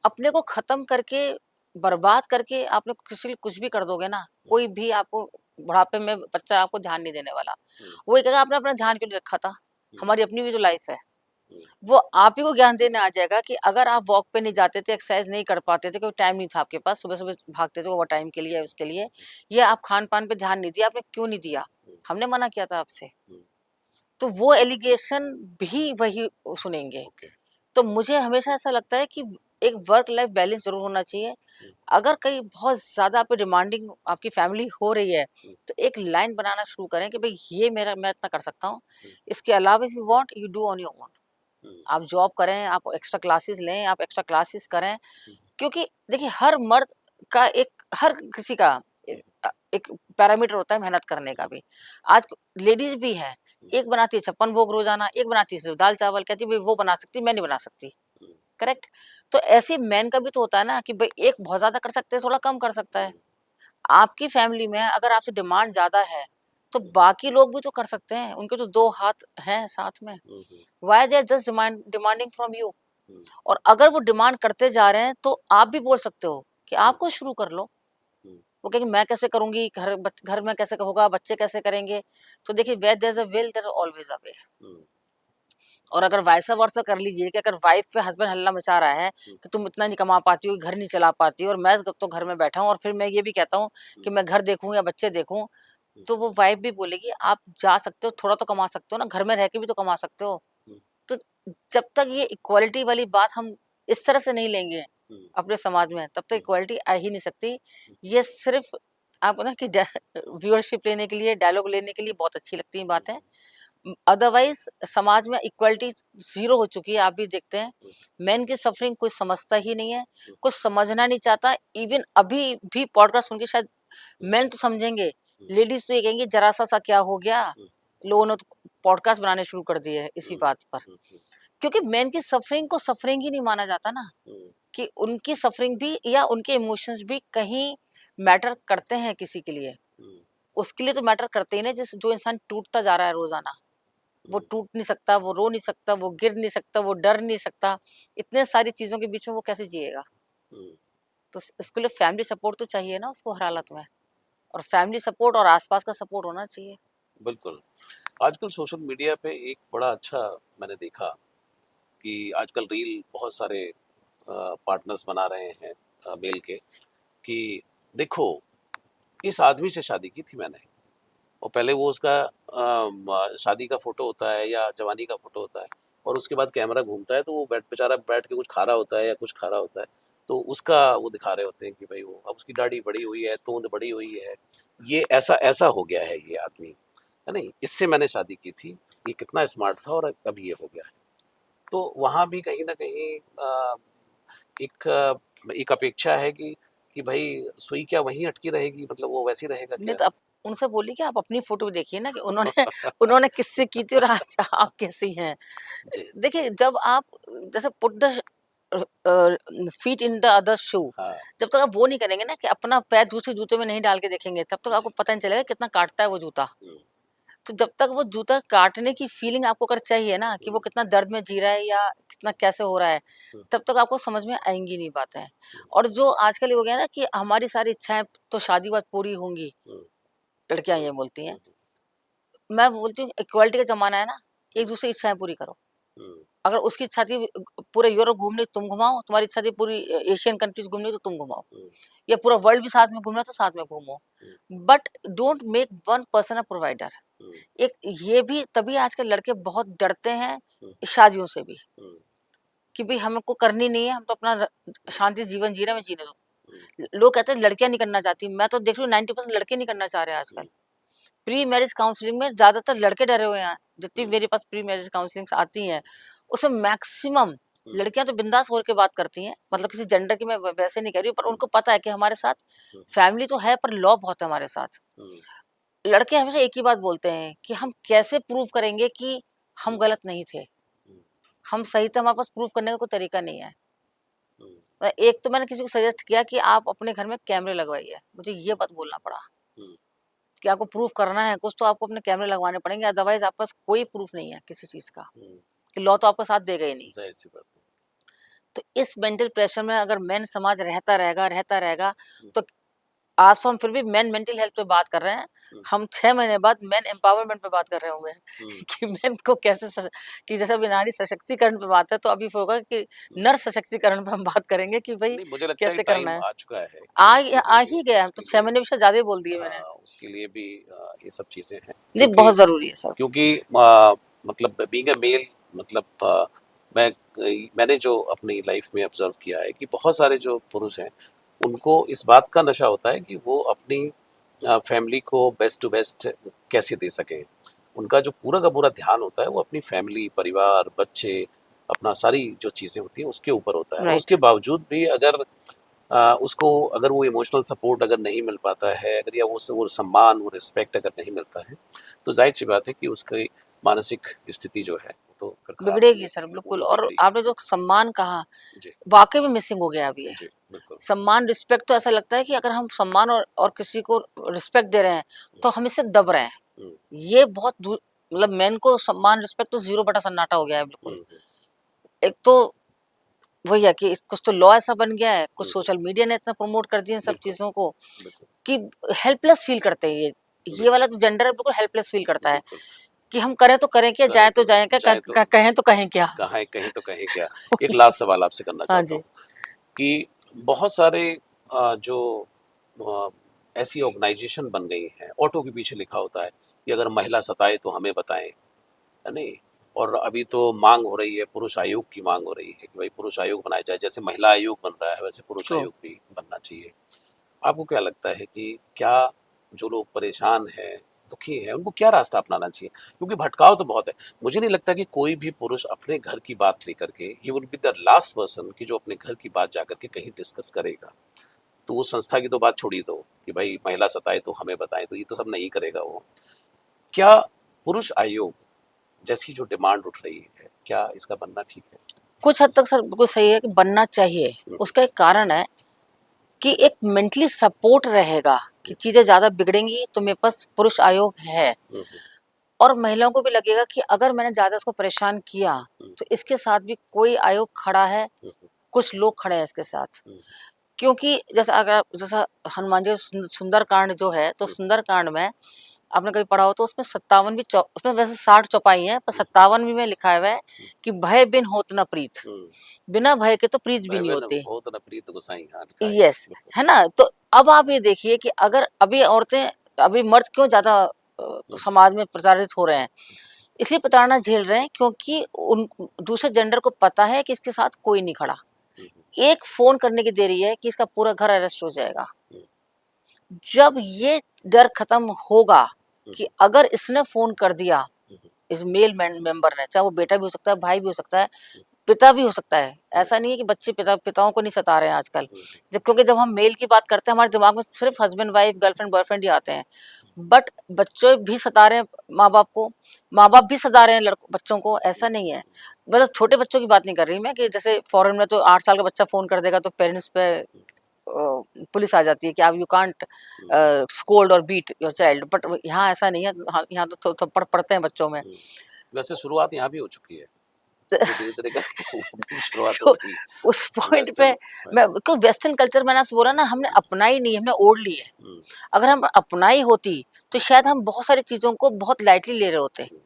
अपने को ख़त्म करके, बर्बाद करके आपने किसी के लिए कुछ भी कर दोगे ना, हुँ, कोई भी आपको बुढ़ापे में बच्चा आपको ध्यान नहीं देने वाला। हुँ, वो ये कहेगा आपने अपना ध्यान क्यों नहीं रखा था? हुँ, हमारी अपनी भी तो लाइफ़ है। हुँ, वो आप ही को ज्ञान देने आ जाएगा कि अगर आप वॉक पे नहीं जाते थे, एक्सरसाइज़ नहीं कर पाते थे, क्योंकि टाइम नहीं था आपके पास, सुबह-सुबह भागते थे ओवरटाइम के लिए, उसके लिए, या आप खान-पान पे ध्यान नहीं दिया, आपने क्यों नहीं दिया? हुँ, हमने मना किया था आपसे। हुँ, तो वो एलिगेशन भी वही सुनेंगे। ओके। तो मुझे हमेशा ऐसा लगता है कि एक वर्क लाइफ बैलेंस ज़रूर होना चाहिए। हुँ, अगर कहीं बहुत ज़्यादा आप पे डिमांडिंग आपकी फैमिली हो रही है, हुँ, तो एक लाइन बनाना शुरू करें कि भई ये मेरा मैं इतना कर सकता हूँ। हुँ, इसके अलावा if you want you do on your own. Hmm, आप जॉब करें, आप एक्स्ट्रा क्लासेस लें, आप एक्स्ट्रा क्लासेस करें। हुँ, क्योंकि देखिए हर मर्द का एक, हर किसी का हुँ, एक पैरामीटर होता है मेहनत करने का हुँ, भी। आज लेडीज़ भी हैं, हुँ, एक बनाती है 56 भोग रोज़ाना, एक बनाती है सिर्फ़ दाल-चावल, कहती है भई वो बना सकती है, मैं नहीं बना सकती। हुँ, करेक्ट? तो ऐसे मैन का भी तो होता है ना कि भई एक बहुत ज़्यादा कर सकते हैं, थोड़ा कम कर सकता है। हुँ, आपकी फैमिली में अगर आपसे डिमांड ज़्यादा है, तो हुँ, बाकी लोग भी तो कर सकते हैं, उनके तो 2 हाथ हैं साथ में। Hmm, hmm, why they are just demanding from you? Hmm, और अगर वो डिमांड करते जा रहे हैं, तो आप भी बोल सकते हो कि हुँ, आप खुद शुरू कर लो। हुँ, वो कहेंगे मैं कैसे करूँगी, घर में कैसे होगा, बच्चे कैसे करेंगे? तो देखिए where there is a will there is always a way. Hmm, और अगर वाइसा वर्सा कर लीजिए कि अगर वाइफ पे हस्बैंड हल्ला मचा रहा है हुँ, कि तुम इतना नहीं कमा पाती हो, घर नहीं चला पाती हो, और मैं तो घर में बैठा हूँ, और फिर मैं ये भी कहता हूँ हुँ, कि मैं घर देखूँ या बच्चे देखूँ, हुँ, तो वो वाइफ भी बोलेगी आप जा सकते हो, थोड़ा तो कमा सकते हो ना, घर में रह के भी तो कमा सकते हो। हुँ, तो जब तक ये इक्वालिटी वाली बात हम इस तरह से नहीं लेंगे हुँ, अपने समाज में, तब तक हुँ, इक्वालिटी आ ही नहीं सकती। हुँ, ये सिर्फ़ आपको ना कि व्यूअरशिप लेने के लिए, डायलॉग लेने के लिए बहुत अच्छी लगती हैं हुँ, बातें। अदरवाइज़ समाज में इक्वालिटी ज़ीरो हो चुकी है, आप भी देखते हैं। हुँ, मेन की सफ़रिंग कोई समझता ही नहीं है, हुँ, कोई समझना नहीं चाहता। इवन अभी भी पॉडकास्ट सुन के शायद हुँ, मेन तो समझेंगे, हुँ, लेडीज़ तो ये कहेंगी ज़रा-सा सा क्या हो गया? हुँ, लोगों ने तो पॉडकास्ट बनाने शुरू कर दिए हैं इसी हुँ, बात पर। हुँ, हुँ, क्योंकि मेन की सफ़रिंग को सफ़रिंग ही नहीं माना जाता ना, हुँ, कि उनकी सफ़रिंग भी या उनके इमोशंस भी कहीं मैटर करते हैं किसी के लिए। हुँ, उसके लिए तो मैटर करते ही नहीं, जिस जो इंसान टूटता जा रहा है रोज़ाना। वो हुँ, टूट नहीं सकता, वो रो नहीं सकता, वो गिर नहीं सकता, वो डर नहीं सकता। इतने सारी चीज़ों के बीच में वो कैसे जिएगा? हुँ, तो उसके लिए फैमिली सपोर्ट तो चाहिए ना उसको हर हालत में, और फैमिली सपोर्ट और आस-पास का सपोर्ट होना चाहिए। बिल्कुल। आजकल सोशल मीडिया पे एक बड़ा अच्छा मैंने देखा कि आजकल रील बहुत सारे पार्टनर्स बना रहे हैं मेल के कि देखो इस आदमी से शादी की थी मैंने और पहले वो उसका शादी का फोटो होता है या जवानी का फोटो होता है और उसके बाद कैमरा घूमता है तो वो बेचारा बैठ के कुछ खा रहा होता है या कुछ खा रहा होता है तो उसका वो दिखा रहे होते हैं कि भाई वो अब उसकी दाढ़ी बड़ी हुई है तोंद बड़ी हुई है ये ऐसा ऐसा हो गया है ये आदमी है नहीं इससे मैंने शादी की थी ये कितना स्मार्ट था और अब ये हो गया है तो वहाँ भी कहीं ना कहीं एक अपेक्षा है कि भाई सुई क्या वहीं अटकी रहेगी मतलब वो वैसी रहेगा नहीं क्या तो आप उनसे बोलिए कि आप अपनी फ़ोटो भी देखिए ना कि उन्होंने उन्होंने किससे की थी और आज आप कैसी हैं। जी देखिए जब आप जैसे put the feet in the others shoe, हाँ जब तक आप वो नहीं करेंगे ना कि अपना पैर दूसरे जूते में नहीं डाल के देखेंगे, तब तक आपको जी पता नहीं चलेगा कितना काटता है वो जूता। हम्म, तो जब तक वो जूता काटने की फीलिंग आपको अगर चाहिए ना कि वो हम्म, कितना दर्द में जी रहा है या कितना कैसे हो रहा है, हम्म, तब तक आपको समझ में आएँगी नहीं बातें। हम्म, और जो आजकल ये हो गया ना कि हमारी सारी इच्छाएँ तो शादी के बाद पूरी होंगी, हम्म, लड़कियाँ हम्म, ये बोलती हैं। हम्म, मैं बोलती हूँ इक्वालिटी का ज़माना है ना, हम्म, एक-दूसरे की इच्छाएँ पूरी करो। हम्म, अगर उसकी इच्छा थी पूरे यूरोप घूमनी तुम घुमाओ, तुम्हारी इच्छा थी पूरी एशियन कंट्रीज़ घूमनी तो तुम घुमाओ, हम्म, या पूरा वर्ल्ड भी साथ में घूमना है तो साथ में घूमो। Hmm, but don't make one person a provider. Hmm, एक ये भी तभी आजकल लड़के बहुत डरते हैं हम्म, शादियों से भी, हम्म, कि भई हमको करनी नहीं है, हम तो अपना हम्म, शांति से जीवन जी रहे हैं, हमें जीने दो। हम्म, लोग कहते हैं लड़कियाँ नहीं करना चाहती, मैं तो देख रही हूँ 90% लड़के नहीं करना चाह रहे हैं आजकल। प्री मैरिज काउंसलिंग में ज़्यादातर लड़के डरे हुए हैं। जितनी हुँ, मेरे पास प्री मैरिज काउंसलिंग्स आती हैं, उसमें मैक्सिमम हुँ, लड़कियाँ तो बिंदास होकर के बात करती हैं। मतलब किसी जेंडर की मैं वैसे नहीं कह रही हूँ, पर हुँ, उनको पता है कि हमारे साथ हुँ, फैमिली तो है, पर लॉ बहुत है हमारे साथ। हुँ, लड़के हमेशा एक ही बात बोलते हैं कि हम कैसे प्रूव करेंगे कि हम हुँ, गलत नहीं थे? हुँ, हम सही थे, हमारे पास प्रूव करने का कोई तरीका नहीं है। हुँ, एक तो मैंने किसी को सजेस्ट किया कि आप अपने घर में कैमरे लगवाइए। मुझे ये बात बोलना पड़ा हुँ, कि आपको प्रूफ करना है कुछ, तो आपको अपने कैमरे लगवाने पड़ेंगे, अदरवाइज़ आपके पास कोई प्रूफ नहीं है किसी चीज़ का, हुँ, कि लॉ तो आपका साथ देगा ही नहीं। ज़ाहिर-सी बात है। तो इस मेंटल प्रेशर में अगर मेन समाज रहता रहेगा, हुँ, तो आज तो हम फिर भी मेन मेंटल हेल्थ पे बात कर रहे हैं। हुँ, हम 6 महीने बाद मेन एम्पावरमेंट पे बात कर रहे होंगे हुँ, कि मेन को कैसे कि जैसे अभी नारी सशक्तिकरण पे बात है, तो अभी होगा कि हुँ। नर सशक्तिकरण पे हम बात करेंगे कि भई नहीं, मुझे लगता है कैसे करना टाइम है। आ चुका है कि आ ही गया, हम तो उसके 6 लिए महीने से ज़्यादा ही बोल दिए मैंने। हाँ, उसके लिए भी ये सब चीज़ें हैं जी, क्योंकि बहुत ज़रूरी है सर। क्योंकि मतलब बीइंग अ मेल मतलब मैं मैंने जो अपनी लाइफ में ऑब्जर्व किया है कि बहुत सारे जो पुरुष हैं उनको इस बात का नशा होता है कि वो अपनी फैमिली को बेस्ट टू बेस्ट कैसे दे सकें। उनका जो पूरा का पूरा ध्यान होता है वो अपनी फैमिली, परिवार, बच्चे, अपना सारी जो चीज़ें होती हैं उसके ऊपर होता है। और राइट। उसके बावजूद भी अगर उसको अगर वो इमोशनल सपोर्ट अगर नहीं मिल पाता है, अगर या वो सम्मान, वो रिस्पेक्ट अगर नहीं मिलता है, तो ज़ाहिर-सी बात है कि उसकी मानसिक स्थिति जो है, वो तो फिर खराब होगी, बिगड़ेगी सर, वो बिल्कुल। तो और बिगड़ेगी। आपने जो सम्मान कहा, जी, वाक़ई में मिसिंग हो गया अभी ये। जी, बिल्कुल। सम्मान, रिस्पेक्ट तो ऐसा लगता है कि अगर हम सम्मान और किसी को रिस्पेक्ट दे रहे हैं, तो हम इससे दब रहे हैं। हुँ, ये बहुत मतलब मेन को सम्मान, रिस्पेक्ट तो ज़ीरो बटा सन्नाटा हो गया है बिल्कुल। हुँ, हुँ, एक तो वही है कि कुछ तो लॉ ऐसा बन गया है, कुछ हुँ, हुँ, सोशल मीडिया ने इतना प्रमोट कर दिया इन सब बिल्कुल, चीज़ों को बिल्कुल, कि हेल्पलेस फ़ील करते हैं ये। ये बिल्कुल, वाला जो जेंडर है बिल्कुल हेल्पलेस फ़ील करता है बिल्कुल। कि हम करें तो करें क्या, करें जाएँ तो तो जाएँ क्या, जाएँ तो कहें तो कहें क्या? कहाँ कहें तो कहें क्या? एक लास्ट सवाल आपसे करना हाँ चाहता जी। हूँ कि बहुत सारे जो अ, ऐसी ऑर्गेनाइज़ेशन बन गई हैं, ऑटो के पीछे लिखा होता है कि अगर महिला सताए तो हमें बताएँ। है नहीं? और अभी तो माँग हो रही है, पुरुष आयोग की माँग हो रही है कि भाई पुरुष आयोग बनाया जाए। जैसे महिला आयोग बन रहा है, वैसे पुरुष ट्रू। आयोग भी बनना चाहिए। आपको क्या लगता है कि क्या जो लोग परेशान हैं, दुखी हैं, उनको क्या रास्ता अपनाना चाहिए? क्योंकि भटकाव तो बहुत है। मुझे नहीं लगता कि कोई भी पुरुष अपने घर की बात लेकर के he would be the last person कि जो अपने घर की बात जाकर के कहीं डिस्कस करेगा। तो वो संस्था की तो बात छोड़ ही दो कि भाई महिला सताए तो हमें बताएँ, तो ये तो सब नहीं करेगा वो। क्या पुरुष आयोग जैसी जो डिमांड उठ रही है, क्या इसका बनना ठीक है? कुछ हद तक सर बिल्कुल सही है कि बनना चाहिए। हुँ, उसका एक कारण है कि एक मेंटली सपोर्ट रहेगा कि हुँ, चीज़ें ज़्यादा बिगड़ेंगी तो मेरे पास पुरुष आयोग है। हुँ, हुँ, और महिलाओं को भी लगेगा कि अगर मैंने ज़्यादा इसको परेशान किया, हुँ, तो इसके साथ भी कोई आयोग खड़ा है, हुँ, हुँ, कुछ लोग खड़े हैं इसके साथ। हुँ, क्योंकि जैसा हनुमान जी का सुंदरकांड जो है, तो हुँ, सुंदरकांड में आपने कभी पढ़ा हो तो उसमें 57 भी चौ उसमें वैसे 60 चौपाई हैं, पर हुँ, 57वीं में लिखा हुआ है हुँ, कि भय बिन होत न प्रीत। हुँ। बिना भय के तो प्रीत भी भय नहीं बिन होती। होत न प्रीत गोसाई हाँ, लिखा है। यस, बिल्कुल। है ना? तो अब आप ये देखिए कि अगर अभी मर्द क्यों ज़्यादा हुँ, समाज में प्रताड़ित हो रहे हैं? इसलिए प्रताड़ना झेल रहे हैं क्योंकि उन दूसरे जेंडर को पता है कि इसके साथ कोई नहीं खड़ा। हुँ, हुँ, एक फ़ोन करने की देरी है कि इसका पूरा घर अरेस्ट हो जाएगा। हुँ, जब ये डर खत्म होगा हुँ, कि अगर इसने फ़ोन कर दिया, हुँ, हुँ, इस मेल मेंबर ने, चाहे वो बेटा भी हो सकता है, भाई भी हो सकता है, हुँ, पिता भी हो सकता है। हुँ, ऐसा नहीं है कि बच्चे पिताओं को नहीं सता रहे हैं आजकल। हुँ, हुँ, जब क्योंकि जब हम मेल की बात करते हैं, हमारे दिमाग में सिर्फ़ हस्बैंड वाइफ, गर्लफ्रेंड बॉयफ्रेंड ही आते हैं। बट बच्चे भी सता रहे हैं माँ-बाप को, माँ-बाप भी सता रहे हैं बच्चों को, ऐसा हुँ, नहीं है। मतलब छोटे बच्चों की बात नहीं कर रही मैं कि जैसे फ़ॉरेन में तो 8 साल का बच्चा फ़ोन कर देगा तो पेरेंट्स पे पुलिस आ जाती है कि आप यू कांट हुँ, स्कोल्ड और बीट योर चाइल्ड, बट यहाँ ऐसा नहीं है। हाँ, यहाँ तो थप्पड़ पड़ते हैं बच्चों में। हुँ। वैसे शुरुआत यहाँ भी हो चुकी है। अभी धीरे-धीरे करके वो भी शुरुआत हो तो रही उस है। पॉइंट पे वेस्टर्न हाँ मैं जी। क्यों वेस्टर्न कल्चर मैंने आपसे बोला ना, हमने हुँ, अपनाई नहीं, हमने ओढ़ ली है। हुँ, अगर हम अपनाई होती तो हुँ, शायद हम बहुत सारी चीज़ों को बहुत लाइटली ले रहे होते। हुँ,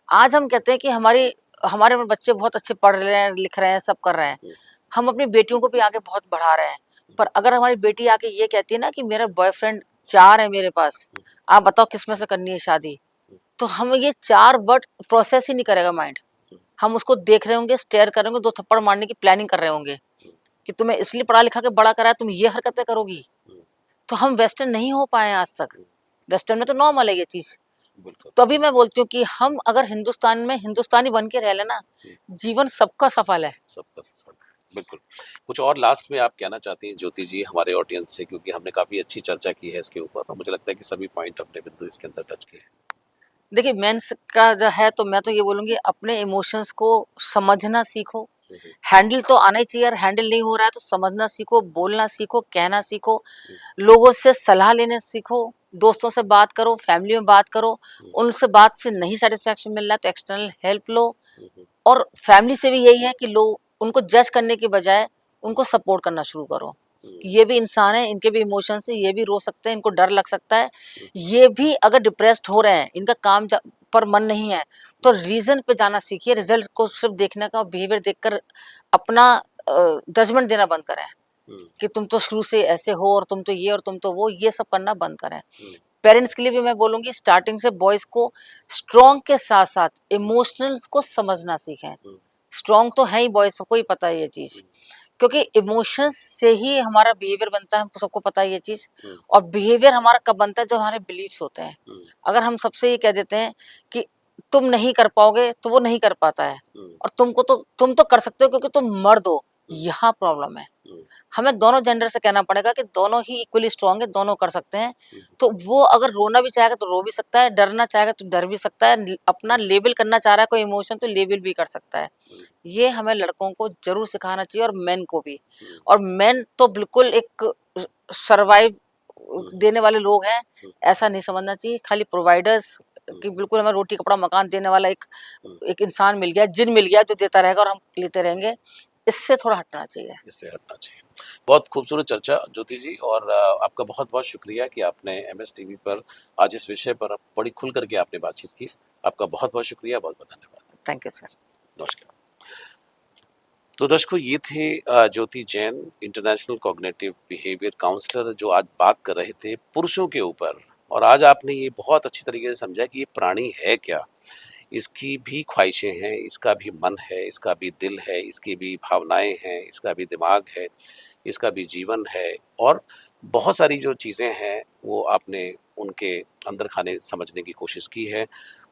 आज हम कहते हैं कि हमारे में बच्चे बहुत अच्छे पढ़ रहे हैं, लिख रहे हैं, सब कर रहे हैं। हुँ, हम अपनी बेटियों को भी आगे बहुत बढ़ा रहे हैं। हुँ, पर अगर हमारी बेटी आके ये कहती है ना कि मेरा बॉयफ्रेंड 4 है मेरे पास, हुँ, आप बताओ किसमें से करनी है शादी? हुँ, तो हम ये 4 वर्ड प्रोसेस ही नहीं करेगा माइंड। हुँ, हम उसको देख रहे होंगे, स्टेयर कर रहे होंगे, 2 थप्पड़ मारने की प्लानिंग कर रहे होंगे हुँ, कि तुम्हें इसलिए पढ़ा लिखा के बड़ा करा है, तुम ये हरकतें करोगी। हुँ, तो हम वेस्टर्न नहीं हो पाए हैं आज तक। हुँ। वेस्टर्न में तो नॉर्मल है ये चीज़। बिल्कुल। तो अभी मैं बोलती हूँ कि हम अगर हिंदुस्तान में हिंदुस्तानी बन के रह लेना, हुँ, जीवन सबका सफल है। सबका सफल। बिल्कुल। कुछ और लास्ट में आप कहना चाहती हैं ज्योति जी हमारे ऑडियंस से, क्योंकि हमने काफ़ी अच्छी चर्चा की है इसके ऊपर और मुझे लगता है कि सभी पॉइंट अपने बिंदु इसके अंदर टच किए हैं। देखिए मेंस का जो है तो मैं तो ये बोलूँगी अपने इमोशंस को समझना सीखो। हुँ, हुँ, हैंडल तो आना ही चाहिए, हैंडल नहीं हो रहा है तो समझना सीखो, बोलना सीखो, कहना सीखो, हुँ, लोगों से सलाह लेना सीखो, दोस्तों से बात करो, फैमिली में बात करो, हुँ, उनसे बात से नहीं सैटिस्फैक्शन मिल रहा है तो एक्सटर्नल हेल्प लो। हुँ, हुँ, और फैमिली से भी यही है कि लोग उनको जज करने के बजाय उनको सपोर्ट करना शुरू करो कि हुँ, ये भी इंसान है, इनके भी इमोशंस है, ये भी रो सकते हैं, इनको डर लग सकता है, हुँ, ये भी अगर डिप्रेस्ड हो रहे हैं, इनका पर मन नहीं है, तो हुँ, रीजन पे जाना सीखिए, रिजल्ट को सिर्फ देखने का, बिहेवियर देखकर अपना जजमेंट देना बंद करें हुँ, कि तुम तो शुरू से ऐसे हो और तुम तो ये और तुम तो वो, ये सब करना बंद करें। हुँ, पेरेंट्स के लिए भी मैं बोलूँगी स्टार्टिंग से बॉयज़ को स्ट्रॉन्ग के साथ-साथ हुँ, इमोशनल्स को समझना सीखें। हुँ, स्ट्रॉन्ग तो है ही बॉयज़, सबको ही पता है ये चीज़। हुँ, क्योंकि इमोशंस से ही हमारा बिहेवियर बनता है, हमको सबको पता है ये चीज़। हुँ, और बिहेवियर हमारा कब बनता है, जब हमारे बिलीफ्स होते हैं। हुँ, अगर हम सबसे ये कह देते हैं कि तुम नहीं कर पाओगे, तो वो नहीं कर पाता है। हुँ, और तुम तो कर सकते हो क्योंकि तुम मर्द हो, हुँ, यहाँ प्रॉब्लम है। हुँ, हमें दोनों जेंडर से कहना पड़ेगा कि दोनों ही इक्वली स्ट्रांग है, दोनों कर सकते हैं। हुँ, तो वो अगर रोना भी चाहेगा तो रो भी सकता है, डरना चाहेगा तो डर भी सकता है, अपना हुँ, लेबल करना चाह रहा है कोई इमोशन तो लेबल भी कर सकता है। हुँ, ये हमें लड़कों को ज़रूर सिखाना चाहिए और मेन को भी। हुँ, और मेन तो बिल्कुल एक सर्वाइव हुँ, देने वाले लोग हैं, हुँ, ऐसा नहीं समझना चाहिए। खाली प्रोवाइडर्स हुँ, कि बिल्कुल हमें रोटी, कपड़ा, मकान देने वाला एक हुँ, एक इंसान मिल गया, जिन मिल गया जो देता रहेगा और हम लेते रहेंगे। इससे थोड़ा हटना चाहिए। इससे हटना चाहिए। बहुत खूबसूरत चर्चा ज्योति जी, और आपका बहुत-बहुत शुक्रिया कि आपने एमएस टीवी पर आज इस विषय पर बड़ी खुल कर के आपने बातचीत की। आपका बहुत-बहुत शुक्रिया, बहुत-बहुत धन्यवाद। Thank you sir. नमस्कार। तो दर्शकों ये थे Jyoti Jain, international cognitive behaviour counsellor, जो आज बात कर रहे थे पुरुषों के ऊपर। और आज आपने ये बहुत अच्छी तरीके से समझा कि ये प्राणी है क्या? इसकी भी ख्वाहिशें हैं, इसका भी मन है, इसका भी दिल है, इसकी भी भावनाएँ हैं, इसका भी दिमाग है, इसका भी जीवन है, और बहुत सारी जो चीज़ें हैं वो आपने उनके अंदर खाने समझने की कोशिश की है।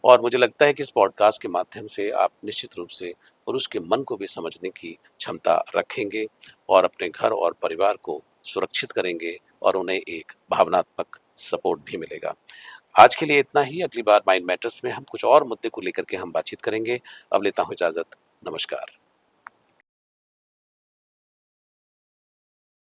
और मुझे लगता है कि इस पॉडकास्ट के माध्यम से आप निश्चित रूप से पुरुष के मन को भी समझने की क्षमता रखेंगे और अपने घर और परिवार को सुरक्षित करेंगे और उन्हें एक भावनात्मक सपोर्ट भी मिलेगा। आज के लिए इतना ही। अगली बार माइंड मैटर्स में हम कुछ और मुद्दे को लेकर के हम बातचीत करेंगे। अब लेता हूँ इजाज़त। नमस्कार।